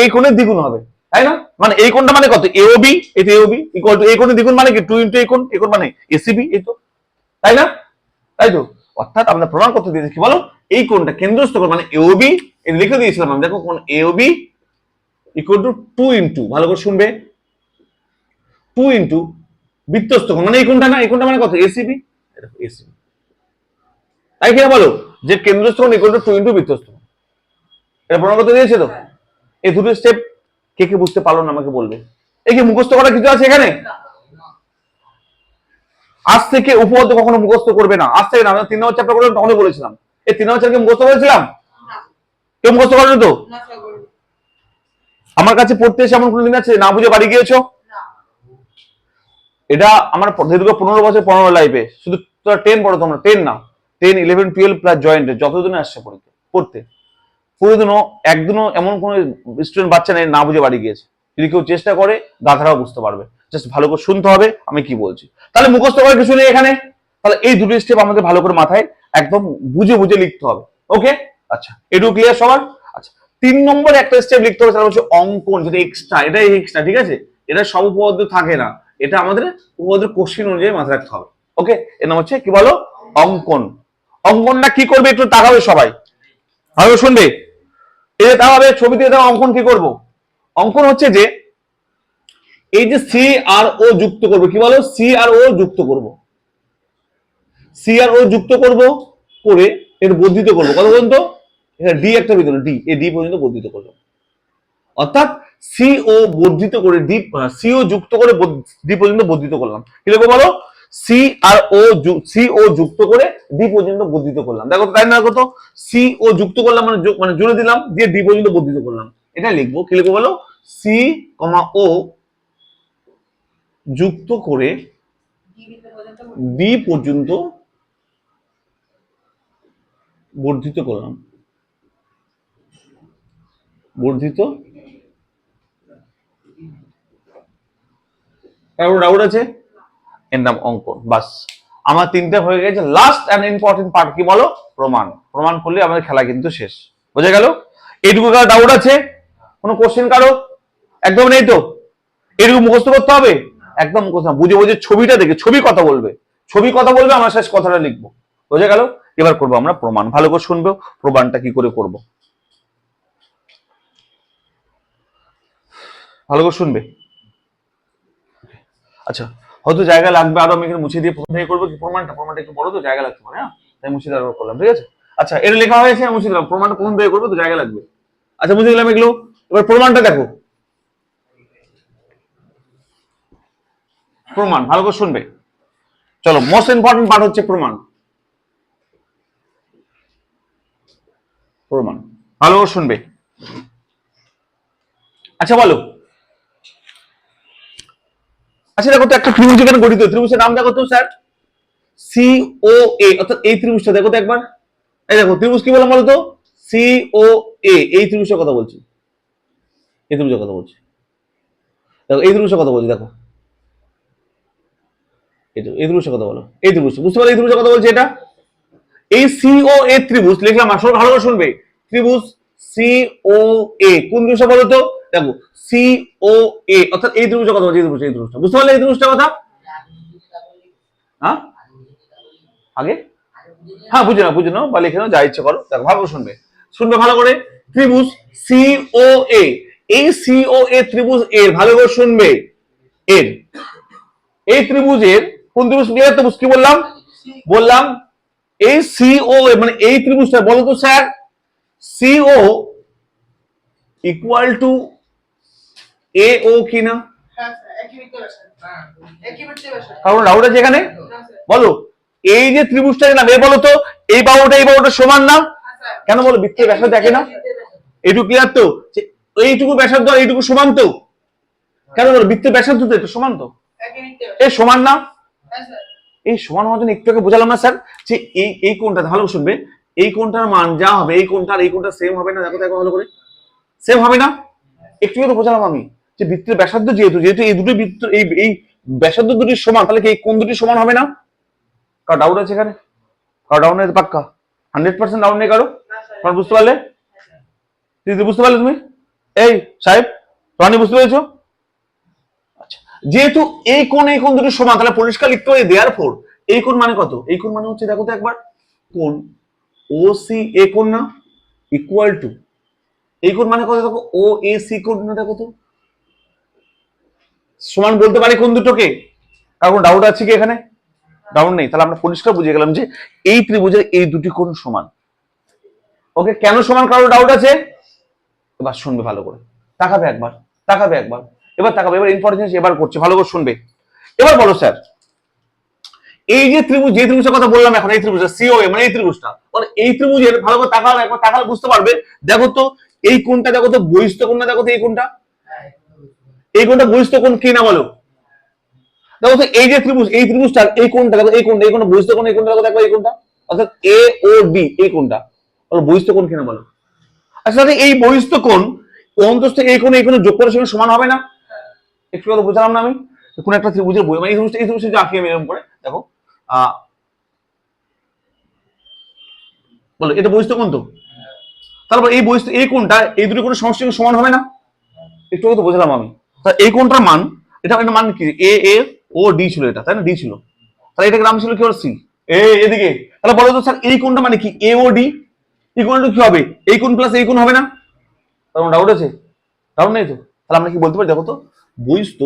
এই কোণের দ্বিগুণ হবে, তাই না? মানে এই কোণটা মানে কত, এওবি, এটা এওবি ইকুয়াল টু এই কোণের দ্বিগুণ মানে কি 2 ইনটু এই কোণ, এই কোণ মানে এসিবি, এই তো, তাই না? তাই তো, অর্থাৎ আমরা প্রমাণ করতে দিয়েছি কি বলো, এই কোণটা কেন্দ্রস্থ কোণ মানে এওবি, এটা লিখে দিয়েছিলাম আমি, দেখো কোণ এওবি ইকুয়াল টু 2 ইনটু, ভালো করে শুনবে, 2 ইনটু বৃত্তস্থ কোণ মানে এই কোণটা, না এই কোণটা মানে কত, এসিবি, এটা এসিবি, তাই কিনা বলো, যে কেন্দ্রস্থ কোণ ইকুয়াল টু 2 ইনটু বৃত্তস্থ কোণ। এটা প্রমাণ করতে দিয়েছে তো। এই দুটো স্টেপ কে কে বুঝতে পারলো না আমাকে বলবে। এই কি মুখস্থ করা কিছু আছে এখানে? আজ থেকে উপপাদ্য কখনো মুখস্থ করবে না, আজ থেকে না, আমরা 3 নম্বর চ্যাপ্টার করলাম তখনই বলেছিলাম, এই 3 নম্বর চ্যাপ্টার মুখস্থ করেছিলাম? কেউ মুখস্থ করেনি তো? আমার কাছে পড়তে এসে এমন কোনদিন আছে না বুঝে বাড়ি গিয়েছো? এটা আমার দীর্ঘ 15 বছর 15 লাইফে, শুধু তোরা 10 পড়ো, তোমরা 10 না, 10 11 12 প্লাস জয়েন্টে যতদিনে আসছে পড়তে, পুরোদিনও একদিনও এমন কোন স্টুডেন্ট বাচ্চা নেই না বুঝে বাড়ি গিয়েছে। যদি কেউ চেষ্টা করে গাধারাও বুঝতে পারবে, জাস্ট ভালো করে শুনতে হবে আমি কি বলছি। তাহলে মুখস্থ করার কিছু নেই এখানে, তাহলে এই দুটো স্টেপ আমাদের ভালো করে মাথায় একদম বুঝে বুঝে লিখতে হবে। ওকে, আচ্ছা, এটুকু ক্লিয়ার সবার? আচ্ছা, 3 নম্বর একটা স্টেপ লিখতে হবে, সেটা হচ্ছে অঙ্কন, যেটা এক্সট্রা, এটা এক্সট্রা, ঠিক আছে? এটা সব উপপাদ্য থাকে না, এটা আমাদের উপপাদ্যের কোশ্চেন অনুযায়ী মাথায় রাখতে হবে। ওকে, এর নাম হচ্ছে কি বলো, অঙ্কন। অঙ্কনটা কি করবে একটু তাকাবে সবাই, ভালো শুনবে। এই যে তাহলে ছবিতে দেওয়া অঙ্কন কি করব, অঙ্কন হচ্ছে যে এই যে সি আর ও যুক্ত করব, কি বলো, সি আর ও যুক্ত করব, সি আর ও যুক্ত করব, করে এর বর্ধিত করব কত পর্যন্ত, এখানে ডি একটা বিন্দু, ডি, এই ডি পর্যন্ত বর্ধিত করব, অর্থাৎ সি ও বর্ধিত করে ডি, সি ও যুক্ত করে ডি পর্যন্ত বর্ধিত করলাম। কি লিখবো বলো, সি আর ও, সি ও যুক্ত করে ডি পর্যন্ত বর্ধিত করলাম। দেখো তাই না, কত সি ও যুক্ত করলাম মানে মানে জুড়ে দিলাম, দিয়ে ডি পর্যন্ত বর্ধিত করলাম, এটা লিখবো। কি লিখবো বলো, সি ও যুক্ত করে ডি পর্যন্ত বর্ধিত করলাম, বর্ধিত। কারো ডাউট আছে? এর নাম অঙ্কন। বাস, আমার 3টে হয়ে গেছে। লাস্ট এন্ড ইম্পর্টেন্ট পার্ট কি বলো, প্রমাণ। প্রমাণ করলে আমাদের খেলা কিন্তু শেষ, বুঝে গেল? এইটুকু কারো ডাউট আছে? কোনো কোশ্চেন কারো? একদম নেই তো? এটুকু মুখস্থ করতে হবে? একদম মুখস্থ না, বুঝে বুঝে ছবিটা দেখে, ছবি কথা বলবে, ছবি কথা বলবে, আমরা শেষ কথাটা লিখবো, বুঝে গেল? এবার করবো আমরা প্রমাণ, ভালো করে শুনবো প্রমাণটা কি করে করব, ভালো করে শুনবে। আচ্ছা, হয়তো জায়গা লাগবে আরো, আমি এখানে মুছে দিয়ে প্রথম থেকে করবো কি প্রমাণটা একটু বড় তো, জায়গা লাগতে পারে, হ্যাঁ, তাই মুছে দেওয়ার করলাম, ঠিক আছে? আচ্ছা, এটা লেখা হয়েছে, মুছে দিলাম, প্রমাণটা প্রথম থেকে করবো তো জায়গা লাগবে। আচ্ছা, মুছে দিলাম এগুলো, এবার প্রমাণটা দেখো। প্রমাণ ভালো করে শুনবে, চলো, মোস্ট ইম্পর্টেন্ট পার্ট হচ্ছে প্রমাণ। প্রমাণ ভালো করে শুনবে। আচ্ছা বলো, আচ্ছা দেখো তো, একটা ত্রিভুজ এখানে গঠিত, ত্রিভুজের নাম দেখো তো স্যার, সি ও এ, অর্থাৎ এই ত্রিভুজটা দেখো তো একবার। এই দেখো ত্রিভুজ কি বললাম বলতো, সি ও এ, এই ত্রিভুজের কথা বলছি, এই ত্রিভুজের কথা বলছি, দেখো এই ত্রিভুজের কথা বলছি, দেখো এই ত্রিভুজের কথা বলো, এই ত্রিভুজ বুঝতে পারো, এই ত্রিভুজের কথা বলছি, এটা এই সিও এ ত্রিভুজ লিখলাম, আসলে ভালো করে শুনবে, ত্রিভুজ সিও এ কোন ত্রিভুজটা বলো তো? দেখো সিও এ অর্থাৎ এই ত্রিভুজের কথা বলছি, এই ত্রিভুজটা বুঝতে পারলে? এই ত্রিভুজটার কথা হ্যাঁ আগে হ্যাঁ বুঝে নাও বা লিখে নাও, যা ইচ্ছে করো। দেখো ভালো করে শুনবে, শুনবে ভালো করে। ত্রিভুজ সিও এ, এই সিও এ ত্রিভুজ এর, ভালো করে শুনবে, এর এই ত্রিভুজের কোন ত্রিভুজ? ক্লিয়ার তো? কি বললাম? বললাম এই সিও মানে এই ত্রিভুজটা বলো তো স্যার, সিও ইকুয়াল টু এ ও কিনা? হ্যাঁ স্যার, একই বৃত্তের ব্যাসার্ধ। একই বৃত্তের ব্যাসার্ধ। কারণ ডাউট আছে এখানে? না স্যার। বলো এই যে ত্রিভুজটার নাম, এ বলো তো এই বাহুটা সমান না? হ্যাঁ স্যার। কেন বলো? বৃত্তের ব্যাসার্ধ দেখে না? এইটুকু ক্লিয়ার তো? যে এইটুকু ব্যাসার্ধ আর এইটুকু সমান তো? কেন বলো? বৃত্তের ব্যাসার্ধ তো এটা সমান তো? একই বৃত্তের এই সমান না? হ্যাঁ স্যার। এই সমান হওয়ার জন্য একটু আগে বোঝালাম না স্যার যে এই কোণটা ভালো শুনবে, এই কোণটার মান যা হবে এই কোণটা আর এই কোণটা সেম হবে না? দেখো দেখো ভালো করে, সেম হবে না? একটু আগে তো বোঝালাম আমি যে বৃত্তের ব্যাসার্ধ যেহেতু যেহেতু এই দুটো বৃত্ত এই ব্যাসার্ধ দুটি সমান, তাহলে কি এই কোণ দুটি সমান হবে না? কারো ডাউট আছে এখানে? কারো ডাউট নেই? পাক্কা 100% ডাউট নেই কারো? না স্যার। কারণ বুঝতে পারলে? দিদি বুঝতে পারলে তুমি? এই সাহেব রানি বুঝতে পেরেছো? আচ্ছা, যেহেতু এই কোণ দুটো সমান, তাহলে পরিষ্কার লিখতে হবে দেয়ারফর এই কোণ মানে কত? এই কোণ মানে হচ্ছে, দেখো তো একবার, কোণ ও সি এ কোণ না, ইকুয়াল টু এই কোণ মানে কত? দেখো ও এ সি কোণ না, দেখো তো সমান বলতে পারি কোণ দুটোকে? কারণ ডাউট আছে কি এখানে? ডাউট নেই। তাহলে আমরা পরিষ্কার বুঝে গেলাম যে এই ত্রিভুজের এই দুটি কোণ সমান। ওকে, কেন সমান কারো ডাউট আছে? এবার শুনবে ভালো করে, তাকাবে একবার, তাকাবে একবার, এবার তাকাবে, এবার ইম্পর্টেন্ট এবার করছে, ভালো করে শুনবে। এবার বলো স্যার, এই যে ত্রিভুজ, যে ত্রিভুজের কথা বললাম এখন, এই ত্রিভুজটা সিও এ মানে এই ত্রিভুজটা, মানে এই ত্রিভুজের ভালো করে তাকাবে একবার, তাকালে বুঝতে পারবে। দেখো তো এই কোণটা, দেখো তো বহিস্থ কোণ না? দেখো তো এই কোণটা, এই কোণটা বহিস্থ কোণ কি না বলো? দেখো তো এই যে ত্রিভুজ, এই ত্রিভুজটার এই কোণটা, দেখো এই কোণটা বহিস্থ কোণ, এই কোণটা দেখো এই কোণটা, অর্থাৎ এ ও ডি এই কোণটা, বলো বহিস্থ কোণ কিনা বলো? আচ্ছা এই বহিস্থ কোণ অন্তস্থ এই কোণের যোগ করার সঙ্গে সমান হবে না? একটু কথা বুঝলাম না আমি? কোন একটা ত্রিভুজের বই মানে এই ত্রিভুজটা আঁকি আমি এরকম করে, দেখো বলো এটা বহিস্থ কোণ তো? তারপর এই বহিস্থ এই কোণটা এই দুটো কোণের সমষ্টির সমান হবে না? একটু কথা বুঝলাম আমি? তা এই কোণটার মান, এটা মান কি? এ এ ও ডি ছিল এটা, তাই না? ডি ছিল, তাহলে এটাকে নাম ছিল কি? সি এদিকে। তাহলে বলো তো স্যার এই কোণটা মানে কি? এ ও ডি ইকুয়াল টু কি হবে? এই কোণ প্লাস এই কোণ হবে না? কারণ ডাউট আছে? ডাউট নেই তো? তাহলে আমরা কি বলতে পারি? দেখো তো বহিস্থ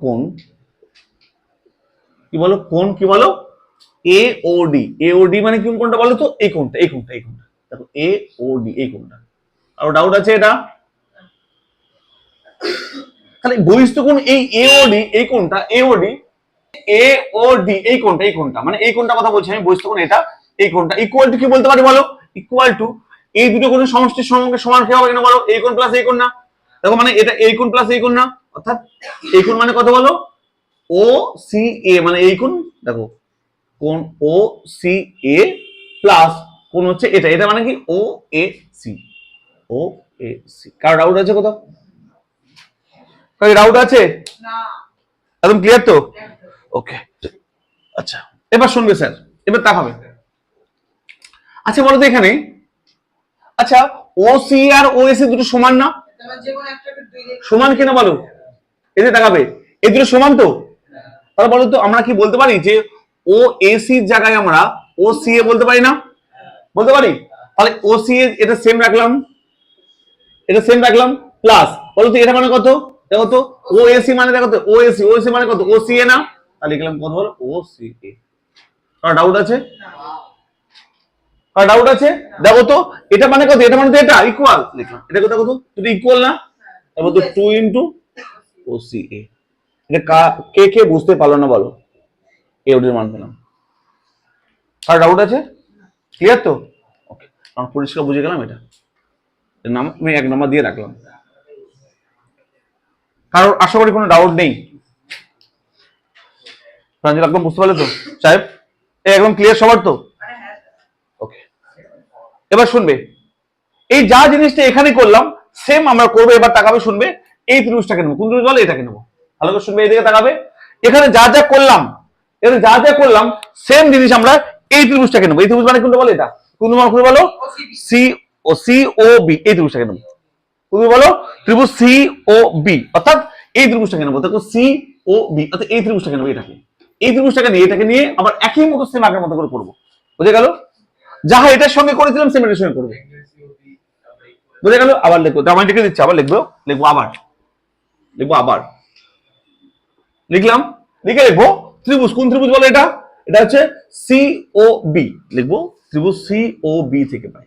কোণ কি বলো? কোণ কি বলো? এ ও ডি। এ ও ডি মানে কি কোণটা বলো তো? এই কোণটা, এই কোণটা, এই কোণটা, দেখো এ ও ডি এই কোণটা। আর ডাউট আছে এটা? তাহলে বহিস্থ কোণ এই এ ও ডি এই কোণটা, এ ও ডি এই কোণটা, এই কোণটা মানে এই কোণটা কথা বলছি আমি, বহিস্থ কোণ এটা, এই কোণটা ইকুয়াল টু কি বলতে পারি বলো? ইকুয়াল টু এই দুটো কোণের সমষ্টির সঙ্গে সমান কি হবে কিনা বলো? এই কোণ প্লাস এই কোণ না? দেখো মানে এটা এই কোণ প্লাস এই কোণ না? অর্থাৎ এই কোণ মানে কত বলো? ও সি এ মানে এই কোণ, দেখো কোণ ও সি এ প্লাস কোণ হচ্ছে এটা, এটা মানে কি? O A C, O A C. কার ডাউট আছে কোথাও? কার ডাউট আছে? না। একদম ক্লিয়ার তো? ওকে, আচ্ছা এবার শুনবে স্যার, এবার তাকাবে। আচ্ছা বলো তো এখানে, আচ্ছা ও C R O A C দুটো সমান না? তাহলে যে কোনো একটাকে দুই দিয়ে সমান কিনা বলো? এই যে তাকাবে, এই দুটো সমান তো? তাহলে বলো তো আমরা কি বলতে পারি যে ও এ সির জায়গায় আমরা ও সি এ বলতে পারি না? বলতে পারি। তাহলে ও সি এ এটা সেম রাখলাম, এটা সেম রাখলাম, প্লাস বলো তো এটা মানে কত? দেখো তো ও এ সি মানে দেখো তো ও এ সি মানে কত? ও সি এ না? তাহলে লিখলাম কত বলো? ও সি এ। কার ডাউট আছে? কার ডাউট আছে? দেখো তো এটা মানে কত? এটা মানে তো এটা ইকুয়াল, লিখলাম এটা কত? কত যদি ইকুয়াল না? তারপর তো 2 ইনটু ও সি এ। এটা কে কে বুঝতে পারলো না বলো? এ ওটির মান পেলাম। কার ডাউট আছে? ক্লিয়ার তো? ওকে, আমরা পরিষ্কার বুঝে গেলাম এটা। এর নাম আমি 1 নম্বর দিয়ে রাখলাম। কারোর আশা করি কোনো ডাউট নেই? প্রাঞ্জল একদম বুঝতে পারলে তো সাহেব? একদম ক্লিয়ার সবার তো? ওকে, এবার শুনবে এই যা জিনিসটা এখানে করলাম সেম আমরা করবো। এবার তাকাবে, শুনবে এই ত্রিভুজটাকে নেবো। কোন ত্রিভুজ বলে? এটাকে নেবো। ভালো করে শুনবে, এইদিকে তাকাবে। এখানে যা যা করলাম এর যা যা করলাম সেম জিনিস আমরা এই ত্রিভুজটাকে নেবো। এই ত্রিভুজ মানে কোনটা বলো? এটা কোন মান করে বলো? সি ও সি ও বি, এই ত্রিভুজটাকে নেবো। তুমি বলো ত্রিভুজ সি ও বি, অর্থাৎ এই ত্রিভুজটাকে নেবো। দেখো সি ও বি, অর্থাৎ এই ত্রিভুজটাকে নেবো। এটাকে এই ত্রিভুজটাকে নিয়ে এটাকে নিয়ে আবার একই মতো সেম আগের মতো করে করবো। বুঝে গেল? যাহা এটার সঙ্গে করেছিলাম সেম এটার সঙ্গে করবো। বুঝে গেল? আবার লিখবো, আমি লিখে দিচ্ছি, আবার লিখবো, আবার লিখবো, আবার লিখলাম, লিখে লিখবো ত্রিভুজ। কোন ত্রিভুজ বলো? এটা এটা হচ্ছে সি ও বি। লিখবো ত্রিভুজ সি ও বি থেকে পাই।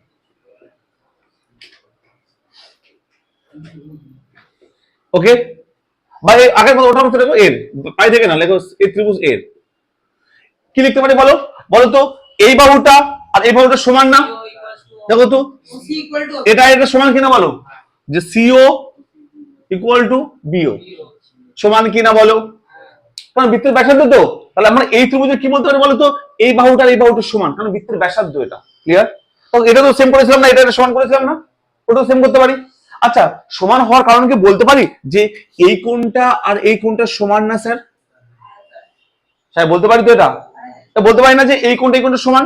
ওকে, বা আগের মতো ওটা মতো লেখো এর, পাই থেকে না লেখো এই ত্রিভুজ এর। কি লিখতে পারি বলো? বলো তো এই বাহুটা আর এই বাহুটা সমান না? দেখো তো এটা এটা সমান কিনা বলো? যে সিও ইকুয়াল টু বিও সমান কিনা বলো? কারণ বৃত্তের ব্যাসার্ধ তো, তাহলে আমরা এই ত্রিভুজের কি বলতে পারি বলো তো? এই বাহুটা এই বাহুটা সমান, কারণ বৃত্তের ব্যাসার্ধ এটা। ক্লিয়ার? তো এটা তো সেম করেছিলাম না? এটা সমান করেছিলাম না? ওটাও সেম করতে পারি। আচ্ছা, সমান হওয়ার কারণ কি বলতে পারি যে এই কোণটা আর এই কোণটা সমান না স্যার? স্যার বলতে পারি তো? এটা বলতে পারি না যে এই কোণটা এই কোণটা সমান?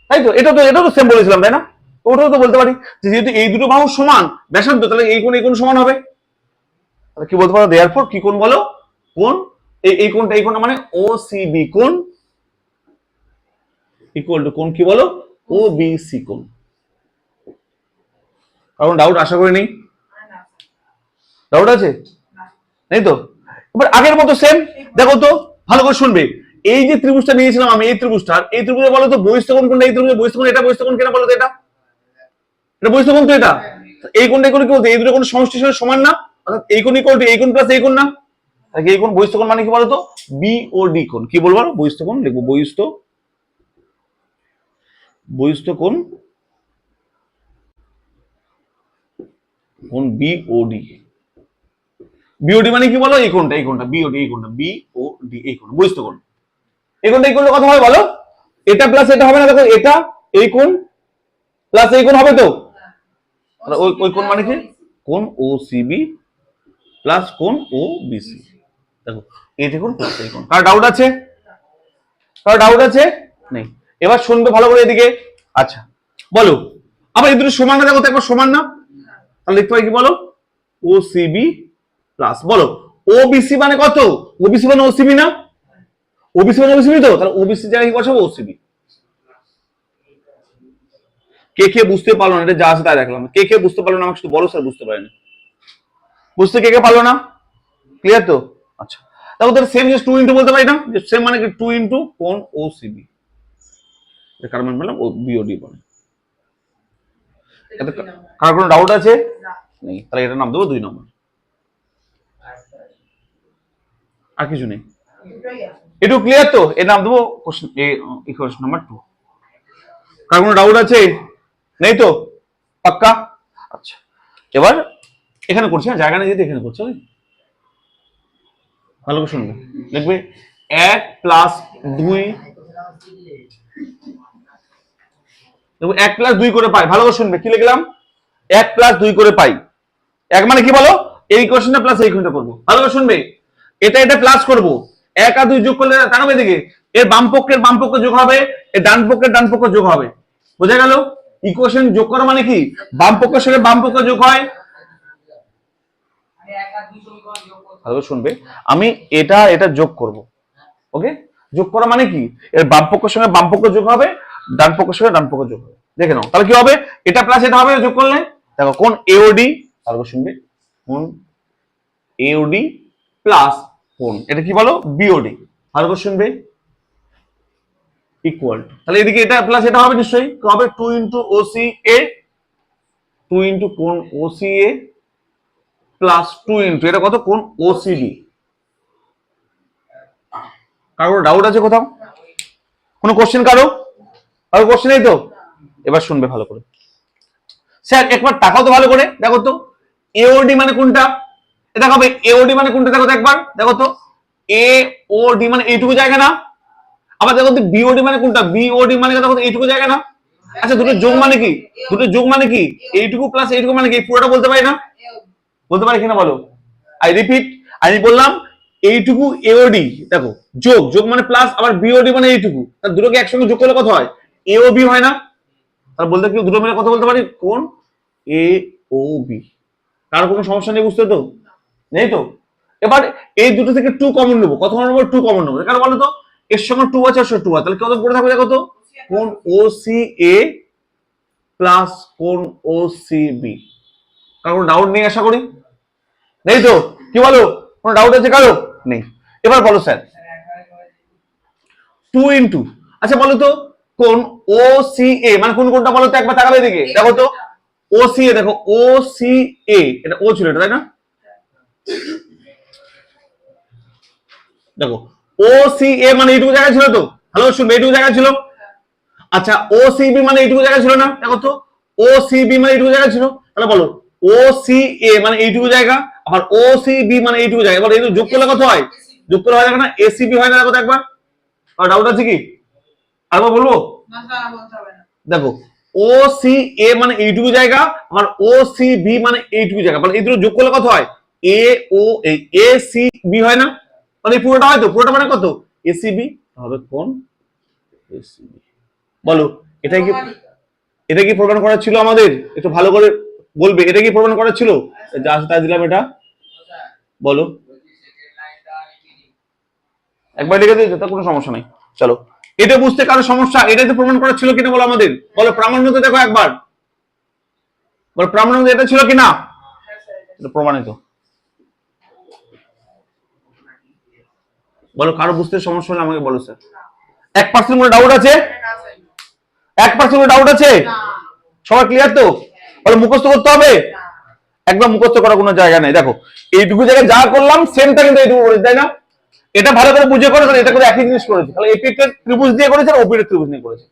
তাই তো, এটা তো সেম বলেছিলাম তাই না? ওটাও তো বলতে পারি যে যেহেতু এই দুটো বাহু সমান ব্যাসার্ধ, তাহলে এই কোণ সমান হবে। তাহলে কি বলতে পারো? দেয়ারফর কি কোণ বলো? কোণ এই কোণটা, এই কোণটা মানে ও সি বি কোণ ইকুয়াল টু কোণ কি বলো? ও বি সি কোণ। কারণ ডাউট আশা করি নেই? ডাউট আছে? নেই তো? এবার আগের মতো সেম। দেখো তো ভালো করে শুনবে, এই যে ত্রিভুজটা নিয়েছিলাম আমি, এই ত্রিভুজটার এই ত্রিভুজে বলো তো বহিস্থ কোণ কোনটা? এই ত্রিভুজে বহিস্থ কোণ এটা, বহিস্থ কোণ কেন বলো তো? এটা এটা বহিস্থ কোণ তো। এটা এই কোণটা এই কোণ কি বলতে? এই দুটো কোণ সমষ্টির সঙ্গে সমান না? অর্থাৎ এই কোণ ইকুয়াল টু এই কোণ প্লাস এই কোণ না? তাহলে এই কোণ বহিস্থ কোণ মানে কি বলো তো? বি ও ডি কোণ। কি বলবো? বহিস্থ কোণ লিখবো, বহিস্থ কোণ, কোণ বি ও ডি। বিওডি মানে কি বলো? এই কোণটা, এই কোণটা বিওডি, এই কোণটা বি ও ডি, এই কোণ বহিস্থ কোণ। এই কোণটা এই কোণের কথা হয় বলো? এটা প্লাস এটা হবে না? দেখো এটা এই কোণ প্লাস এই কোণ হবে তো, ওই কোণ মানে কি? কোণ ও সি বি প্লাস কোণ ও বি সি। দেখো এই দেখুন প্লাস এই কোণ। কার ডাউট আছে? কার ডাউট আছে? নেই। এবার শুনবে ভালো করে এদিকে। আচ্ছা বলো, আবার এই দুটো সমান না? দেখো তো একবার সমান না? তাহলে লিখতে পারি কি বলো? ও সি বি প্লাস বলো ও বিসি মানে কত? ওবিসি মানে ওসিবি না? ওবিসি মানে ওসিবি তো, তাহলে ওবিসি জায়গায় কি বসাবো? ওসিবি। কে কে বুঝতে পারলো না? এটা যা আছে তাই দেখলাম। কে কে বুঝতে পারলো না আমাকে শুধু বলো স্যার বুঝতে পারেনি। বুঝতে কে কে পারলো না? ক্লিয়ার তো? আচ্ছা দেখো তাহলে সেম জাস্ট 2 ইনটু বলতে পারি না? যে সেম মানে কি 2 ইনটু কোণ ওসিবি, কার মান পেলাম? ও বিওডি বলে। কার কোনো ডাউট আছে? নেই। তাহলে এটার নাম দেবো 2 নম্বর, আর কিছু নেই। একটু ক্লিয়ার তো? এর নাম দেবো ইকুয়েশন নাম্বার 2। কার কোনো ডাউট আছে? নেই তো? পাক্কা? আচ্ছা এবার এখানে করছি, হ্যাঁ জায়গা নেই যেতে এখানে করছি। ভালো করে শুনবে, লিখবে 1 প্লাস 2, 1 প্লাস 2 করে পাই। ভালো করে শুনবে, কি লিখলাম? 1 প্লাস 2 করে পাই। 1 মানে কি বলো? এই ইকুয়েশনটা প্লাস এই ইকুয়েশনটা করবো। ভালো করে শুনবে, এটা এটা প্লাস করবো, 1 আর 2 যোগ করলে তাকাবে এদিকে, এর বাম পক্ষের বাম পক্ষ যোগ হবে, এর ডান পক্ষের ডান পক্ষ যোগ হবে। বোঝা গেল? ইকুয়েশন যোগ করা মানে কি? বাম পক্ষের সঙ্গে বাম পক্ষ যোগ হয়। ভালো শুনবে, আমি এটা এটা যোগ করব। ওকে, যোগ করা মানে কি? এর বাম পক্ষের সঙ্গে বাম পক্ষ যোগ হবে, ডান পক্ষের সঙ্গে ডান পক্ষ যোগ হবে। দেখে নাও তাহলে কি হবে? এটা প্লাস এটা হবে যোগ করলে। দেখো কোন এওডি, ভালো শুনবে, কোন এওডি প্লাস কোন এটা কি বলো? বিওডি। ভালো করে শুনবে, ইকুয়াল টু, তাহলে এদিকে এটা প্লাস এটা হবে নিশ্চয়ই, তো হবে 2 ইনটু ওসি এ, 2 ইনটু কোন ওসি এ প্লাস 2 ইনটু এটা কত? কোন ওসিডি। কারো ডাউট আছে কোথাও? কোনো কোশ্চেন কারো? কারো কোশ্চেন নেই তো? এবার শুনবে ভালো করে। স্যার একবার তাকাও তো ভালো করে, দেখো তো এওডি মানে কোনটা? এটা হবে এওডি মানে কোনটা? দেখো তো একবার, দেখো তো এওডি মানে এইটুকু জায়গা না? আবার দেখো তো বিওডি মানে কোনটা? বিওডি মানে দেখো তো এইটুকু জায়গা না? আচ্ছা দুটো যোগ মানে কি? দুটো যোগ মানে কি? এইটুকু প্লাস এইটুকু মানে কি? পুরোটা বলতে পারি না? বলতে পারি কিনা বলো? আই রিপিট, আমি বললাম এইটুকু এওডি, দেখো যোগ যোগ মানে প্লাস, আবার বিওডি মানে এইটুকু, তার দুটোকে একসঙ্গে যোগ করলে কত হয়? এও বি হয় না? তাহলে বলতে কি দুটো মিলে কথা বলতে পারি কোন এ ও বি। কারো কোনো সমস্যা নেই বুঝতে তো? নেই তো? এবার এই দুটো থেকে টু কমন নেবো। কত কমন নেবো? টু কমন নেবো। কারণ বলো তো এর সঙ্গে টু আছে, আর টু আছে, তাহলে কত পড়ে থাকবে? দেখো তো কোন ও সি এ প্লাস কোন ও সি বি। কারো কোনো ডাউট নেই আশা করি? নেই তো? কি বলো, কোনো ডাউট আছে কারো? নেই। এবার বলো স্যার, টু ইন্টু, আচ্ছা বলো তো কোন ও সি এ মানে কোন কোনটা বলো তো, একবার তাকাবে দিকে দেখো তো। ও সি এ, দেখো ও সি এ, এটা ও ছিল এটা, তাই না? দেখো ও সি এ মানে এইটুকু জায়গা ছিল তো, হ্যালো শুনবে, এইটুকু জায়গা ছিল। আচ্ছা ও সি বি মানে এইটুকু জায়গা ছিল না? দেখো তো ও সি বি মানে এইটুকু জায়গা ছিল, তাহলে বলো ও সি এ মানে এইটুকু জায়গা, আবার ও সি বি মানে এইটুকু জায়গা, এবার এইটুকু যোগ করলে কত হয়? যোগ করলে হয় না এসিবি হয় না? দেখো তো একবার, আর ডাউট আছে কি? আরেকবার বলবো? না স্যার বলতে হবে না। দেখো ও সি এ মানে এইটুকু জায়গা, আর ও সি বি মানে এইটুকু জায়গা, মানে এই দুটো যোগ করলে কত হয়? এ ও এ সি বি হয় না? মানে এই পুরোটা হয় তো, পুরোটা মানে কত? এসিবি হবে কোন এসিবি। বলো এটা কি, এটা কি প্রমাণ করা ছিল আমাদের? একটু ভালো করে বলবে, এটা কি প্রমাণ করা ছিল? যা আছে তাই দিলাম, এটা বলো। একবার লিখে দিয়েছো, তা কোনো সমস্যা নাই। চলো, এটা বুঝতে কারো সমস্যা? এটাতে প্রমাণ করা ছিল কিনা বলো আমাদের, বলো প্রামাণ্যত দেখো একবার, বলো প্রামাণ্যত এটা ছিল কিনা? এটা প্রমাণিত। বলো কারো বুঝতে সমস্যা হলে আমাকে বলো স্যার। 1% কোনো ডাউট আছে? 1% কোনো ডাউট আছে? সবাই ক্লিয়ার তো? বলো মুখস্থ করতে হবে? একদম মুখস্থ করার কোনো জায়গা নেই। দেখো এইটুকু জায়গায় যা করলাম সেমটা কিন্তু এইটুকু করেছি, তাই না? এটা ভালো করে বুঝে করে, এটা করে একই জিনিস করেছে, তাহলে এপি একটা ত্রিভুজ দিয়ে করেছে আর ওপি ত্রিভুজ নিয়ে করেছে,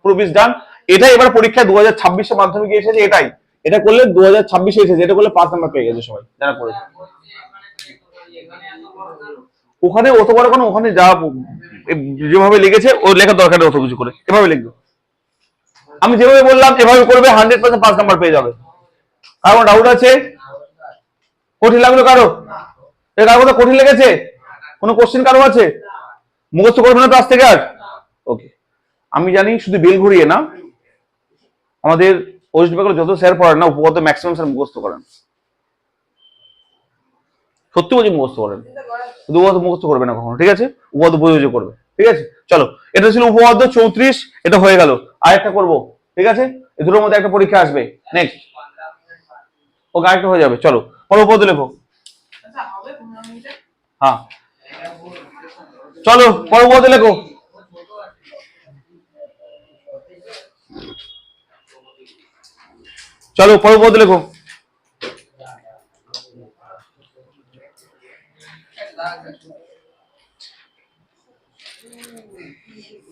পুরো বিশ ডান। এটাই এবার পরীক্ষায় 2026 মাধ্যমিকে এসেছে, এটাই এটা করলে 2026 এসেছে, এটা করলে 5 নাম্বার পেয়ে গেছে সবাই যারা করেছে। ওখানে অত বড় কোনো, ওখানে যা যেভাবে লিখেছে ও লেখার দরকার নেই অত কিছু করে, এভাবে লিখবে। আমি যেভাবে বললাম এভাবে করবে, 100% 5 নাম্বার পেয়ে যাবে। কারো ডাউট আছে? কঠিন লাগলো কারো? কারো কথা কঠিন লেগেছে? কোনো কোশ্চেন কারো আছে? মুখস্থ করবে না তো আজ থেকে আর? ওকে। আমি জানি শুধু বেল ঘুরিয়ে না, আমাদের ওয়েস্ট বেঙ্গল যত স্যার পড়ান না, উপগত ম্যাক্সিমাম স্যার মুখস্থ করেন। সত্যি বলছি মুখস্থ করেন, শুধু উপগত মুখস্থ করবে না কখনো, ঠিক আছে? উপগত বুঝে করবে, ঠিক আছে? চলো, এটা ছিল উপপাদ্য 34, এটা হয়ে গেল। আর একটা করবো, ঠিক আছে? এই দুটোর মধ্যে একটা পরীক্ষা আসবে নেক্সট, ওকে আরেকটা হয়ে যাবে। চলো পরে উপপাদ্য লেখো। আচ্ছা হবে 15 মিনিটে। হ্যাঁ চলো পরে উপপাদ্য লেখো। চলো পরে উপপাদ্য লেখো।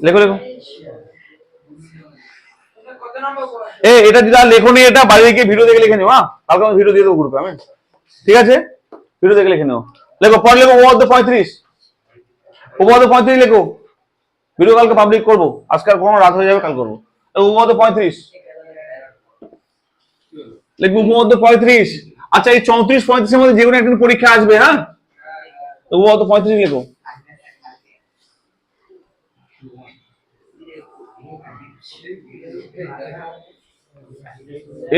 লেখো লেখো। কত নম্বর করে? এটা যেটা লেখো নি, এটা বাড়ি গিয়ে ভিডিও দেখে লিখে নিও। হ্যাঁ কালকে আমি ভিডিও দিয়ে দেবো গ্রুপে, আমি ঠিক আছে? ভিডিও দেখে লিখে নিও। লেখো পরে লেখো উপপাদ্য 35, উপপাদ্য 35 লেখো। ভিডিও কালকে পাবলিক করবো, আজকে আর কোনো রাত হয়ে যাবে, কাল করবো। উপপাদ্য 35 লিখবো, উপপাদ্য 35। আচ্ছা এই 34 35 এর মধ্যে যে কোনো একটা পরীক্ষা আসবে, হ্যাঁ? উপপাদ্য 35 লেখো।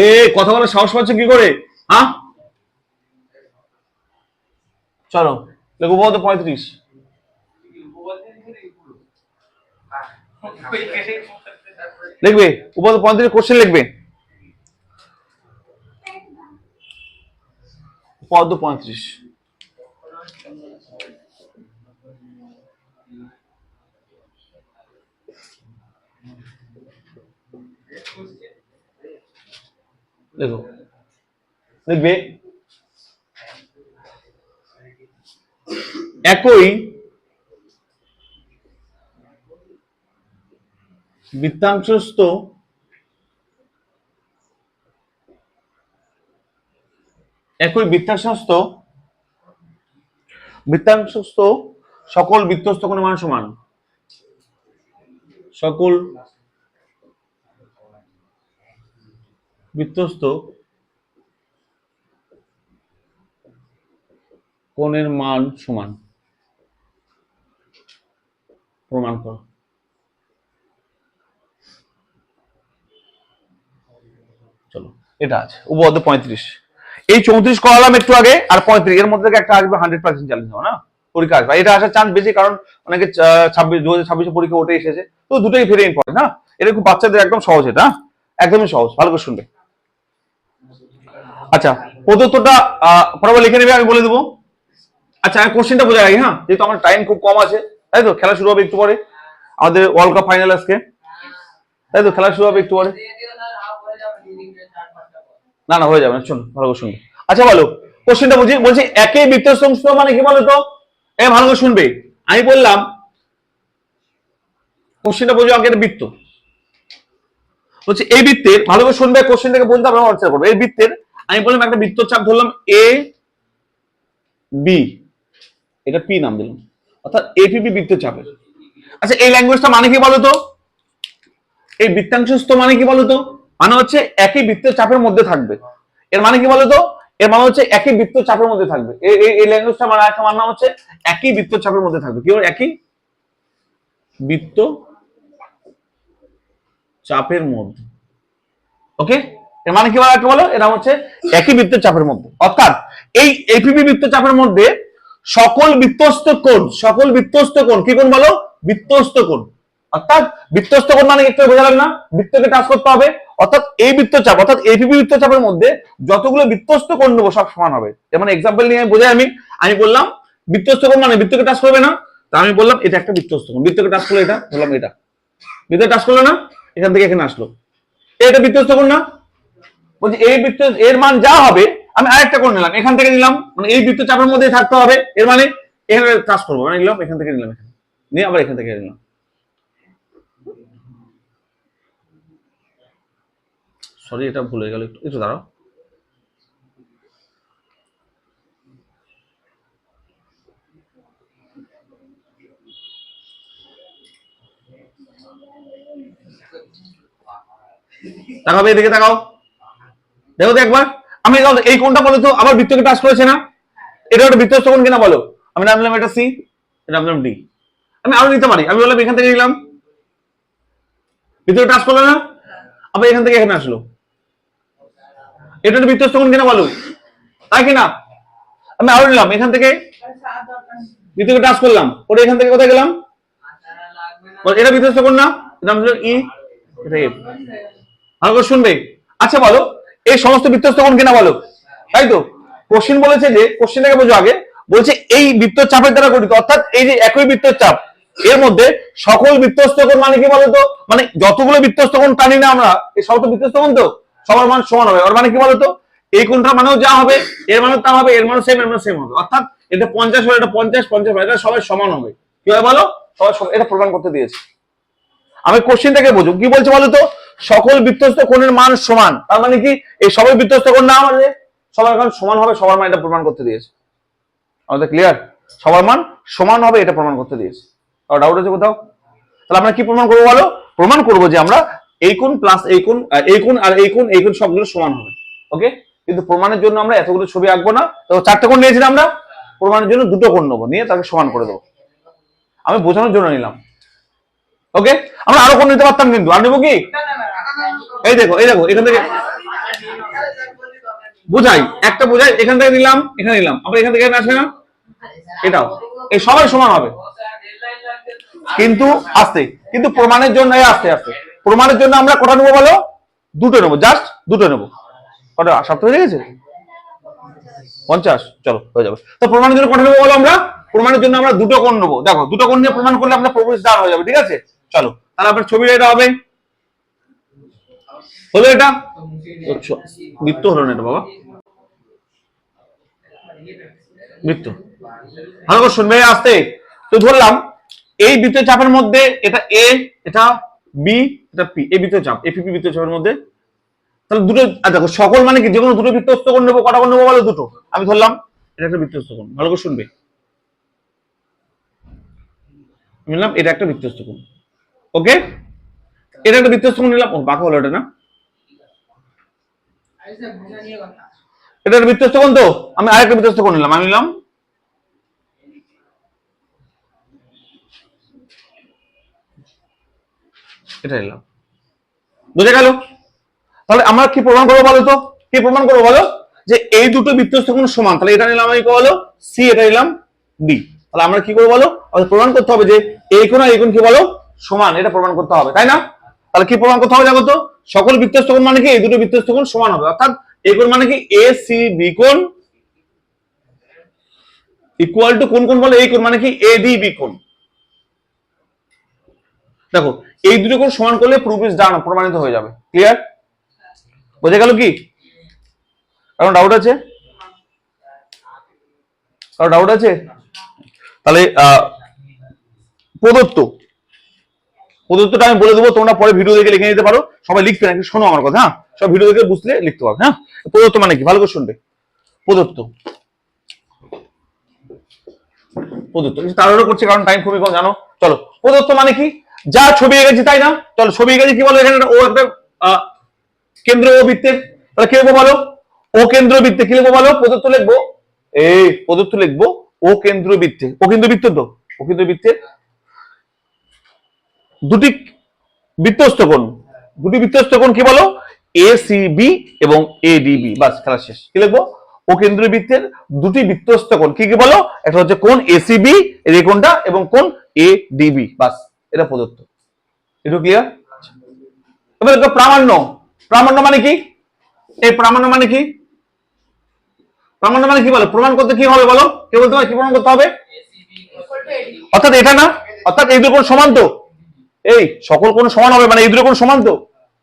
এ কথা বলার সাহস পাচ্ছে কি করে, হ্যাঁ? চলো লেখো উপপাদ্য 35। লিখবে উপপাদ্য 35 কোশ্চেন লিখবে, উপপাদ্য 35। দেখো দেখবে একই বৃত্তাংশস্থ বৃত্তাংশস্থ সকল বৃত্তস্থ কোণের মান সমান, সকল বৃত্তস্থ কোণের মান সমান। প্রমাণ করো। চলো, এটা আছে উপপাদ্য 35। এই 34 করালাম একটু আগে, আর 35 এর মধ্যে থেকে একটা আসবে 100% চ্যালেঞ্জ হবে না, পরীক্ষা আসবে। এটা আসার চান্স বেশি, কারণ অনেকে 2026 পরীক্ষা উঠে এসেছে, তো দুটোই ভেরি ইম্পর্টেন্ট। না, এটা খুব বাচ্চাদের একদম সহজ, এটা একদমই সহজ, ভালো করে শুনবে। আচ্ছা, প্রদত্তটা পরে লিখে নেবে, আমি বলে দেবো। আচ্ছা, আমি কোশ্চেনটা বোঝা আগে, হ্যাঁ, যেহেতু আমার টাইম খুব কম আছে, তাই তো খেলা শুরু হবে একটু পরে, আমাদের ওয়ার্ল্ড কাপ ফাইনাল আজকে, তাই তো খেলা শুরু হবে একটু পরে। না না, হয়ে যাবে না, শুনুন ভালো করে শুনবে। আচ্ছা বলো, কোশ্চেনটা বুঝি, বলছি একই বৃত্তের সমস্ত মানে কি বলো তো? ভালো করে শুনবে। আমি বললাম কোশ্চেনটা বুঝো আগে, বৃত্ত বলছি, এই বৃত্তের, ভালো করে শুনবে, কোশ্চেনটাকে বলতে আমরা আনসার করবো। এই বৃত্তের আমি বললাম একটা বৃত্ত চাপ ধরলাম এ বি, এটা পি নাম দিলাম, অর্থাৎ এপিবি বৃত্ত চাপের। আচ্ছা, এই ল্যাঙ্গুয়েজটা মানে কি বলতো? এই বৃত্তাংশস্থ মানে কি বলতো? মানে হচ্ছে একই বৃত্তের চাপের মধ্যে থাকবে। এর মানে কি বলতো? এর মানে হচ্ছে একই বৃত্ত চাপের মধ্যে থাকবে। এই ল্যাঙ্গুয়েজটা মানে একটা মানে হচ্ছে একই বৃত্ত চাপের মধ্যে থাকবে। কি হলো? একই বৃত্ত চাপের মধ্যে। ওকে, এর মানে কি বলো? এটা হচ্ছে একই বৃত্তের চাপের মধ্যে, অর্থাৎ এই এপিবি বৃত্ত চাপের মধ্যে সকল বৃত্তস্থ কোণ কি কোণ বলো? বৃত্তস্থ কোণ। অর্থাৎ বৃত্তস্থ কোণ মানে একটু বোঝালাম না, বৃত্তকে টাচ করতে হবে, অর্থাৎ এই বৃত্তচাপ অর্থাৎ এপিবি বৃত্তচাপের মধ্যে যতগুলো বৃত্তস্থ কোণ নেবো সব সমান হবে। যেমন এক্সাম্পল নিয়ে বোঝাই, আমি বললাম বৃত্তস্থ কোণ মানে বৃত্তকে টাচ করবে না, তা আমি বললাম এটা একটা বৃত্তস্থ কোণ, বৃত্তকে টাচ করলো, এটা বললাম এটা বৃত্তকে টাচ করলো না, এখান থেকে এখানে আসলো, এটা বৃত্তস্থ কোণ না? বলছি এই বৃত্ত এর মান যা হবে, আমি আরেকটা কোণ নিলাম, এখান থেকে নিলাম, মানে এই বৃত্ত চাপের মধ্যে থাকতে হবে, এর মানে এখানে টাচ করবো, মানে নিলাম এখান থেকে, নিলাম এখানে নিয়ে আবার এখান থেকে নিলাম। সরি, এটা ভুলে গেল, একটু একটু দাঁড়াও। তাকাবে, এদিকে তাকাও, দেখো তো একবার, আমি এই কোণটা বলো তো, আবার বৃত্তকে টাচ করেছে না? এটা একটা বৃত্তস্থ কোণ কিনা বলো? আমি নাম নিলাম এটা সি, এটা নাম ডি। আমি আরো নিতে পারি, আমি বললাম এখান থেকে নিলাম, বৃত্তকে টাচ করলো না, আবার এখান থেকে এখানে আসলো, এটা একটা বৃত্তস্থ কোণ কিনা বলো? তাই কিনা? আমি আরো নিলাম, এখান থেকে বৃত্তকে টাচ করলাম, ওটা এখান থেকে কোথায় গেলাম? এটা বৃত্তস্থ কোণ না? এটা নাম ই, এটা এফ। ভালো করে শুনবে। আচ্ছা বলো, এই সমস্ত বৃত্তস্থ কোণ কিনা বলো? তাই তো কোশ্চেন বলেছে, যে কোশ্চেনটাকে বোঝো আগে, বলছে এই বৃত্ত চাপের দ্বারা গঠিত, অর্থাৎ এই যে একই বৃত্তের চাপ, এর মধ্যে সকল বৃত্তস্থ কোণ মানে কি বলতো? মানে যতগুলো বৃত্তস্থ কোণ টানি না আমরা, এই সব তো বৃত্তস্থ কোণ, তো সবার মান সমান হবে। ওর মানে কি বলতো? এই কোণটার মানেও যা হবে, এর মানেও তা হবে, এর মানেও সেম, এর মানেও সেম হবে, অর্থাৎ এটা 50 হলে এটা 50, 50 হলে এটা সবাই সমান হবে। কি হয় বলো? সবাই এটা প্রমাণ করতে দিয়েছে। আমি কোশ্চেনটাকে বুঝুক, কি বলছে বলতো? সকল বৃত্তস্থ কোণের মান সমান, তার মানে কি এই সবাই বৃত্তস্থ কোণ না আমাদের, সবার মান সমান হবে, সবার মান এটা প্রমাণ করতে দিয়েছে। আমাদের ক্লিয়ার? সবার মান সমান হবে, এটা প্রমাণ করতে দিয়েছে। ডাউট আছে কোথাও? তাহলে আমরা কি প্রমাণ করবো বলো? প্রমাণ করবো যে আমরা এই কোণ প্লাস এই কোণ, এই কোণ আর এই কোণ সবগুলো সমান হবে। ওকে, কিন্তু প্রমাণের জন্য আমরা এতগুলো ছবি আঁকবো না, তো 4টে কোণ নিয়েছিলাম আমরা, প্রমাণের জন্য 2টো কোণ নেবো, নিয়ে তাকে সমান করে দেবো। আমি বোঝানোর জন্য নিলাম। ওকে, আমরা আরো কোণ নিতে পারতাম, কিন্তু আর নেবো কি? এই দেখো এখান থেকে বুঝাই, একটা বুঝাই, এখান থেকে নিলাম, এখানে নিলাম, আবার এখান থেকে আসবে না, এটাও, এই সবাই সমান হবে, কিন্তু আস্তে, কিন্তু প্রমাণের জন্য আস্তে আস্তে, প্রমাণের জন্য আমরা কটা নেবো বলো? 2টো নেবো, জাস্ট 2টো নেবো। কটা সপ্তাহ হয়ে গেছে? 50, চলো হয়ে যাবে। তো প্রমাণের জন্য কটা নেবো বলো? আমরা প্রমাণের জন্য আমরা 2টো কোণ নেবো। দেখো 2টো কোণ নিয়ে প্রমাণ করলে আমরা প্রবেশদ্বার হয়ে যাবে, ঠিক আছে? চলো, তাহলে আপনার ছবিটা এটা হবে, হলো এটা বৃত্ত হলো না এটা বাবা, বৃত্ত। ভালো করে শুনবে আসতে। তো ধরলাম এই বৃত্ত চাপের মধ্যে এটা এ, এটা বি, এটা পি, এই বৃত্ত চাপ এপিপি বৃত্ত চাপের মধ্যে, তাহলে দুটো দেখো সকল মানে কি, যে কোনো দুটো বৃত্তস্থ কোণ নেবো, কটা কোণ নেবো বলো? 2টো। আমি ধরলাম এটা একটা বৃত্তস্থ কোণ, ভালো করে শুনবে, নিলাম এটা একটা বৃত্তস্থ কোণ। ওকে, এটা একটা বৃত্তস্থ কোণ নিলাম, ও বাঁকা হলো এটা না, এটা একটা বৃত্তস্থ কোণ, তো আমি আরেকটা বৃত্তস্থ কোণ নিলাম, আমি নিলাম এটা নিলাম, বুঝে গেল? তাহলে আমরা কি প্রমাণ করবো বলো তো, কি প্রমাণ করবো বলো, যে এই দুটো বৃত্তস্থ কোণ সমান। তাহলে এটা নিলাম আমি কি বলো সি, এটা নিলাম ডি। তাহলে আমরা কি করবো বলো, আমাদের প্রমাণ করতে হবে যে এই কোণ আর এই কোণ কি বলো সমান, এটা প্রমাণ করতে হবে, তাই না? তাহলে কি প্রমাণ করতে হবে দেখো তো, সকল বৃত্তস্থ কোণ মানে কি এই দুটো বৃত্তস্থ কোণ সমান হবে, অর্থাৎ এই কোণ মানে কি এ সি বি কোণ ইকুয়াল টু কোন কোণ বলো, এই কোণ মানে কি এ ডি বি কোণ। দেখো এই দুটো কোণ সমান করলে প্রুফ ইজ ডান, প্রমাণিত হয়ে যাবে। ক্লিয়ার? বোঝা গেল কি? কারণ ডাউট আছে? কারণ ডাউট আছে? তাহলে প্রদত্ত, প্রদত্তটা আমি বলে দেবো, তোমরা পরে ভিডিও দেখে লিখে নিতে পারো, সবাই লিখতে না, শোনো আমার কথা, হ্যাঁ সব ভিডিও দেখে বুঝলে লিখতে পারবে। হ্যাঁ, প্রদত্ত মানে কি ভালো করে শুনবে। প্রদত্ত, প্রদত্ত তাড়াহুড়ো করছে কারণ টাইম খুবই কম, জানো। চলো, প্রদত্ত মানে কি, যা ছবি এঁকেছি তাই না, চলো ছবি এঁকেছি কি বলো, এখানে ও একটা কেন্দ্র ও বৃত্তের, তাহলে কি লিখবো বলো, ও কেন্দ্র বৃত্তে কি লিখবো বলো, প্রদত্ত লিখবো, এই প্রদত্ত লিখবো ও কেন্দ্র বৃত্তে, ও কেন্দ্র বৃত্ত তো, ও কেন্দ্র বৃত্তের দুটি বৃত্তস্থ কোণ, দুটি বৃত্তস্থ কোণ কি বলো এ সি বি এবং এ ডি বি, বাস খেলা শেষ। কি লিখবো, ও কেন্দ্র বৃত্তের দুটি বৃত্তস্থ কোণ কি কি বলো, একটা হচ্ছে কোণ এসিবি এই কোণটা এবং কোণ এ ডিবি, বাস এটা প্রদত্ত। এটা ক্লিয়ার? এবার দেখো প্রামাণ্য, প্রামাণ্য মানে কি, এই প্রামাণ্য মানে কি, প্রামাণ্য মানে কি বলো, প্রমাণ করতে কি হবে বলো, কে বলতে পারে কি প্রমাণ করতে হবে? অর্থাৎ এটা না, অর্থাৎ এই দুটো কোণ সমান তো, এই সকল কোণ সমান হবে মানে এই দুটো কোণ সমান তো,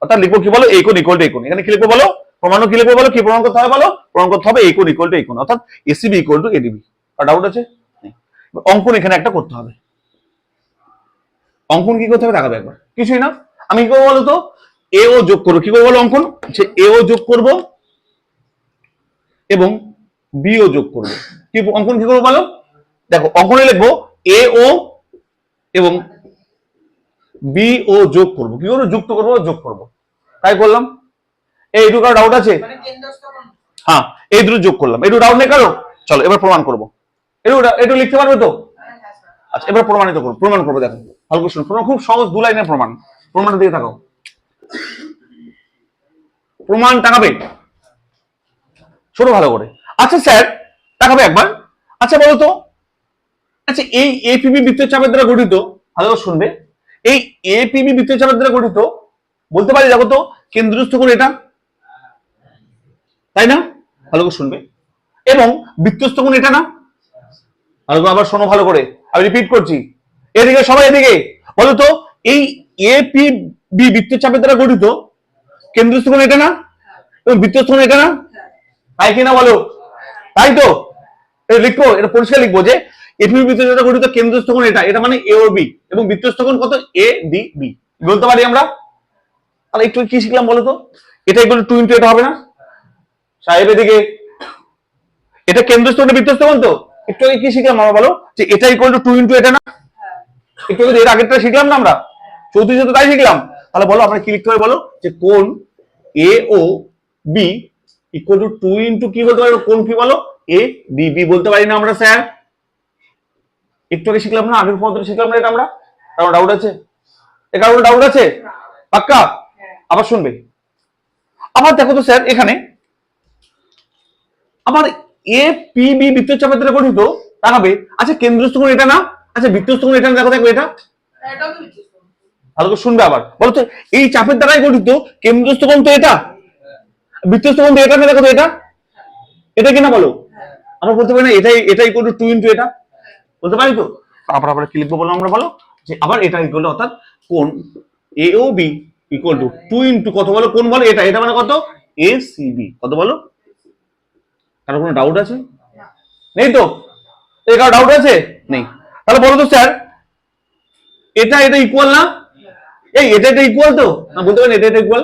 অর্থাৎ লিখবো কি বলো এই কোণ ইকুয়াল টু এই কোণ। এখানে কি লিখবো বলো, প্রমাণ কি লিখবো বলো, কি প্রমাণ করতে হবে বলো, প্রমাণ করতে হবে এই কোণ ইকুয়াল টু এই কোণ, অর্থাৎ এসিবি ইকুয়াল টু এডিবি। আর ডাউট আছে? অঙ্কন এখানে একটা করতে হবে, অঙ্কন কি করতে হবে দেখাবে একবার, কিছুই না, আমি কি করবো বলো তো, এ ও যোগ করবো, কি করবো বলো অঙ্কন, যে এ ও যোগ করবো এবং বি ও যোগ করবো। কি অঙ্কন কি করবো বলো, দেখো অঙ্কনে লিখবো এ ও এবং বি ও যোগ করবো, কি করবো যুক্ত করবো, যোগ করবো, তাই করলাম। এই দুটো ডাউট আছে? মানে কেন্দ্রস্থ কোণ। হ্যাঁ, এই দুটো যোগ করলাম, এই দুটো ডাউট নেই কারো। চলো এবার প্রমাণ করবো, একটু লিখতে পারবে তো? আচ্ছা এবার প্রমাণিত করবো, প্রমাণ করবো, দেখো ভালো করে শুনো, প্রমাণ খুব সহজ, 2 লাইনের প্রমাণ, প্রমাণের দিকে থাকো, প্রমাণ তাকাবে, শোনো ভালো করে। আচ্ছা স্যার তাকাবে একবার, আচ্ছা বলো তো, আচ্ছা এই এপিবি বৃত্তের চাপের দ্বারা গঠিত, ভালো করে শুনবে, এই এপিবি বৃত্তের চাপের দ্বারা গঠিত, বলতে পারি দেখো তো কেন্দ্রস্থ কোণ এটা, তাই না, ভালো করে শুনবে, এবং বৃত্তস্থ কোণ এটা না, ভালো করে আবার শোনো ভালো করে, আমি রিপিট করছি, এদিকে সবাই এদিকে, বলো তো এই এপিবি বৃত্তের চাপের দ্বারা গঠিত কেন্দ্রস্থ কোণ এটা না এবং বৃত্তস্থ কোণ এটা না, তাই কিনা বলো, তাই তো? লিখবো এটা পরিষ্কার লিখবো যে এপিবি বৃত্তের দ্বারা গঠিত কেন্দ্রস্থ কোণ এটা, এটা মানে এ ও বি এবং বৃত্তস্থ কোণ কত এ ডি বি, বলতে পারি আমরা। তাহলে একটু কি শিখলাম বলো তো, এটা ইকুয়াল টু 2 ইনটু এটা হবে না সাহেব, এদিকে এটা কেন্দ্রস্থ কোণ বৃত্তস্থ কোণ তো, একটু আগে কি শিখলাম আমরা বলো, যে এটা ইকুয়াল টু 2 ইনটু এটা না, একটু আগে এর আগেরটা শিখলাম না আমরা, 34 তো তাই শিখলাম। তাহলে বলো আমরা কি লিখতে হবে বলো, যে কোণ এ ও বি ইকুয়াল টু 2 ইনটু কি বলতে পারি, কোণ কি বলো এ ডি বি, বলতে পারি না আমরা স্যার? একটু আগে শিখলাম না, আগের পর্যন্ত শিখলাম না এটা আমরা, কারণ ডাউট আছে? এ কারণে ডাউট আছে পাক্কা? আবার শুনবে, আবার দেখো তো স্যার এখানে আমার এ পি বি বৃত্তের চাপের দ্বারা গঠিত, তাকাবে, আচ্ছা কেন্দ্রস্থ কোণ এটা না, আচ্ছা বৃত্তস্থ কোণ এটা না, দেখো দেখো এটা, এটাও তো বিচ্ছিন্ন কোণ। ভালো করে শুনবে আবার, বলো তো এই চাপের দ্বারাই গঠিত কেন্দ্রস্থ কোণ তো এটা, বৃত্তস্থ কোণ তো এটা না, দেখো তো এটা, এটা কিনা বলো, আমরা বলতে পারি না এটাই, এটা ইকুয়াল টু 2 ইনটু এটা, বলতে পারি তো? আবার আবার কি লিখবো বলো আমরা বলো, যে আবার এটা ইকুয়াল টু, অর্থাৎ কোণ এ ও বি ইকুয়াল টু 2 ইনটু কত বলো, কোণ বলো এটা, এটা মানে কত এ সি বি, কত বলো? কারো কোনো ডাউট আছে? নেই তো? এই কারো ডাউট আছে? নেই। তাহলে বলো তো স্যার এটা এটা ইকুয়াল না, এই এটা এটা ইকুয়াল তো না, বলতে পারি এটা এটা ইকুয়াল,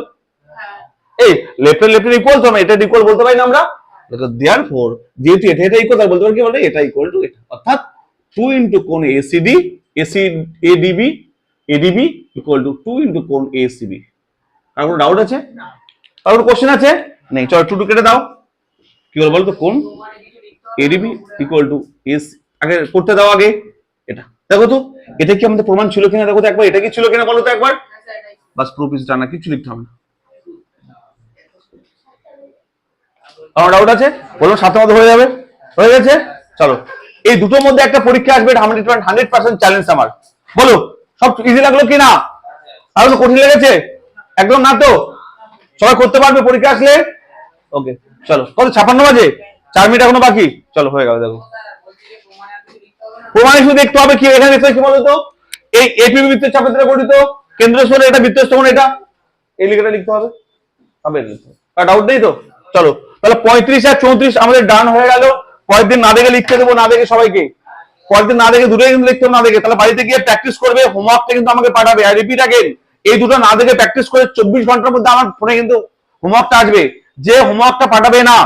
এই লেফট লেফট ইকুয়াল তো, আমরা এটা ইকুয়াল বলতে পারি না আমরা, দেয়ারফর যেহেতু এটা এটা ইকুয়াল, তাহলে বলতে পারি কি বলে এটা ইকুয়াল টু এটা, অর্থাৎ 2 ইনটু কোণ ACD AC ADB ADB equal to 2 into কোণ এসিবি। কারো কোনো ডাউট আছে? কারো কোনো কোশ্চেন আছে? নেই, চলো 2 কেটে দাও, কি বল বলো তো, কোণ এডিবি ইকুয়াল টু এস, আগে করতে দাও আগে এটা, দেখো তো এটা কি আমাদের প্রমাণ ছিল কিনা, দেখো তো একবার, এটা কি ছিল কিনা বলো তো একবার, বাস প্রুফ ইজ ডান, কিছু লিখতে হবে না। আমার ডাউট আছে? বলুন, 7 মধ্যে হয়ে যাবে? হয়ে গেছে? চলো, এই দুটোর মধ্যে একটা পরীক্ষা আসবে, 100% চ্যালেঞ্জ আমার। বলো, সব ইজি লাগলো কি না? আর কঠিন লেগেছে? একদম না তো? সবাই করতে পারবে পরীক্ষা আসলে? ওকে, চলো, কত 56 বাজে, 4 মিনিট এখনো বাকি। চলো, হয়ে গেল। দেখো, প্রমাণে শুধু দেখতে হবে কি, এখানে দেখতে কি বলতো, এই এপিবি বৃত্তের চাপের দ্বারা গঠিত কেন্দ্রস্থলে এটা বৃত্তস্থ এটা, এই লিখেটা লিখতে হবে। ডাউট নেই তো? চলো, তাহলে 35 আর 34 আমাদের ডান হয়ে গেল। পরের দিন না দেখে লিখতে দেবো, না দেখে সবাইকে। পরের দিন না দেখে দুটোই কিন্তু লিখতে হবে, না দেখে। তাহলে বাড়িতে গিয়ে প্র্যাকটিস করবে, হোমওয়ার্কটা কিন্তু আমাকে পাঠাবে। আর রিপিট আগেন, এই দুটো না দেখে প্র্যাকটিস করে 24 ঘন্টার মধ্যে আমার ফোনে কিন্তু হোমওয়ার্কটা আসবে। যে হোমওয়ার্কটা পাঠাবে না,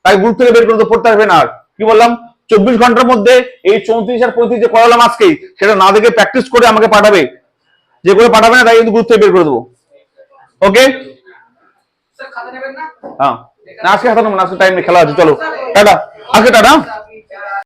তাই গ্রুপ থেকে বের করে পড়তে আসবে না। আর কি বললাম, 24 ঘন্টার মধ্যে এই 34 আর 35 যে করালাম আজকেই, সেটা না দেখে প্র্যাকটিস করে আমাকে পাঠাবে। যে করে পাঠাবে না, তাই কিন্তু গ্রুপ থেকে বের করে দেবো। ওকে? স্যার খাতা নেবেন না? হ্যাঁ, আজকে হাতে নেবো না, আজকে টাইম নেই, খেলা আছে। চলো, টাটা, আজকে টাটা।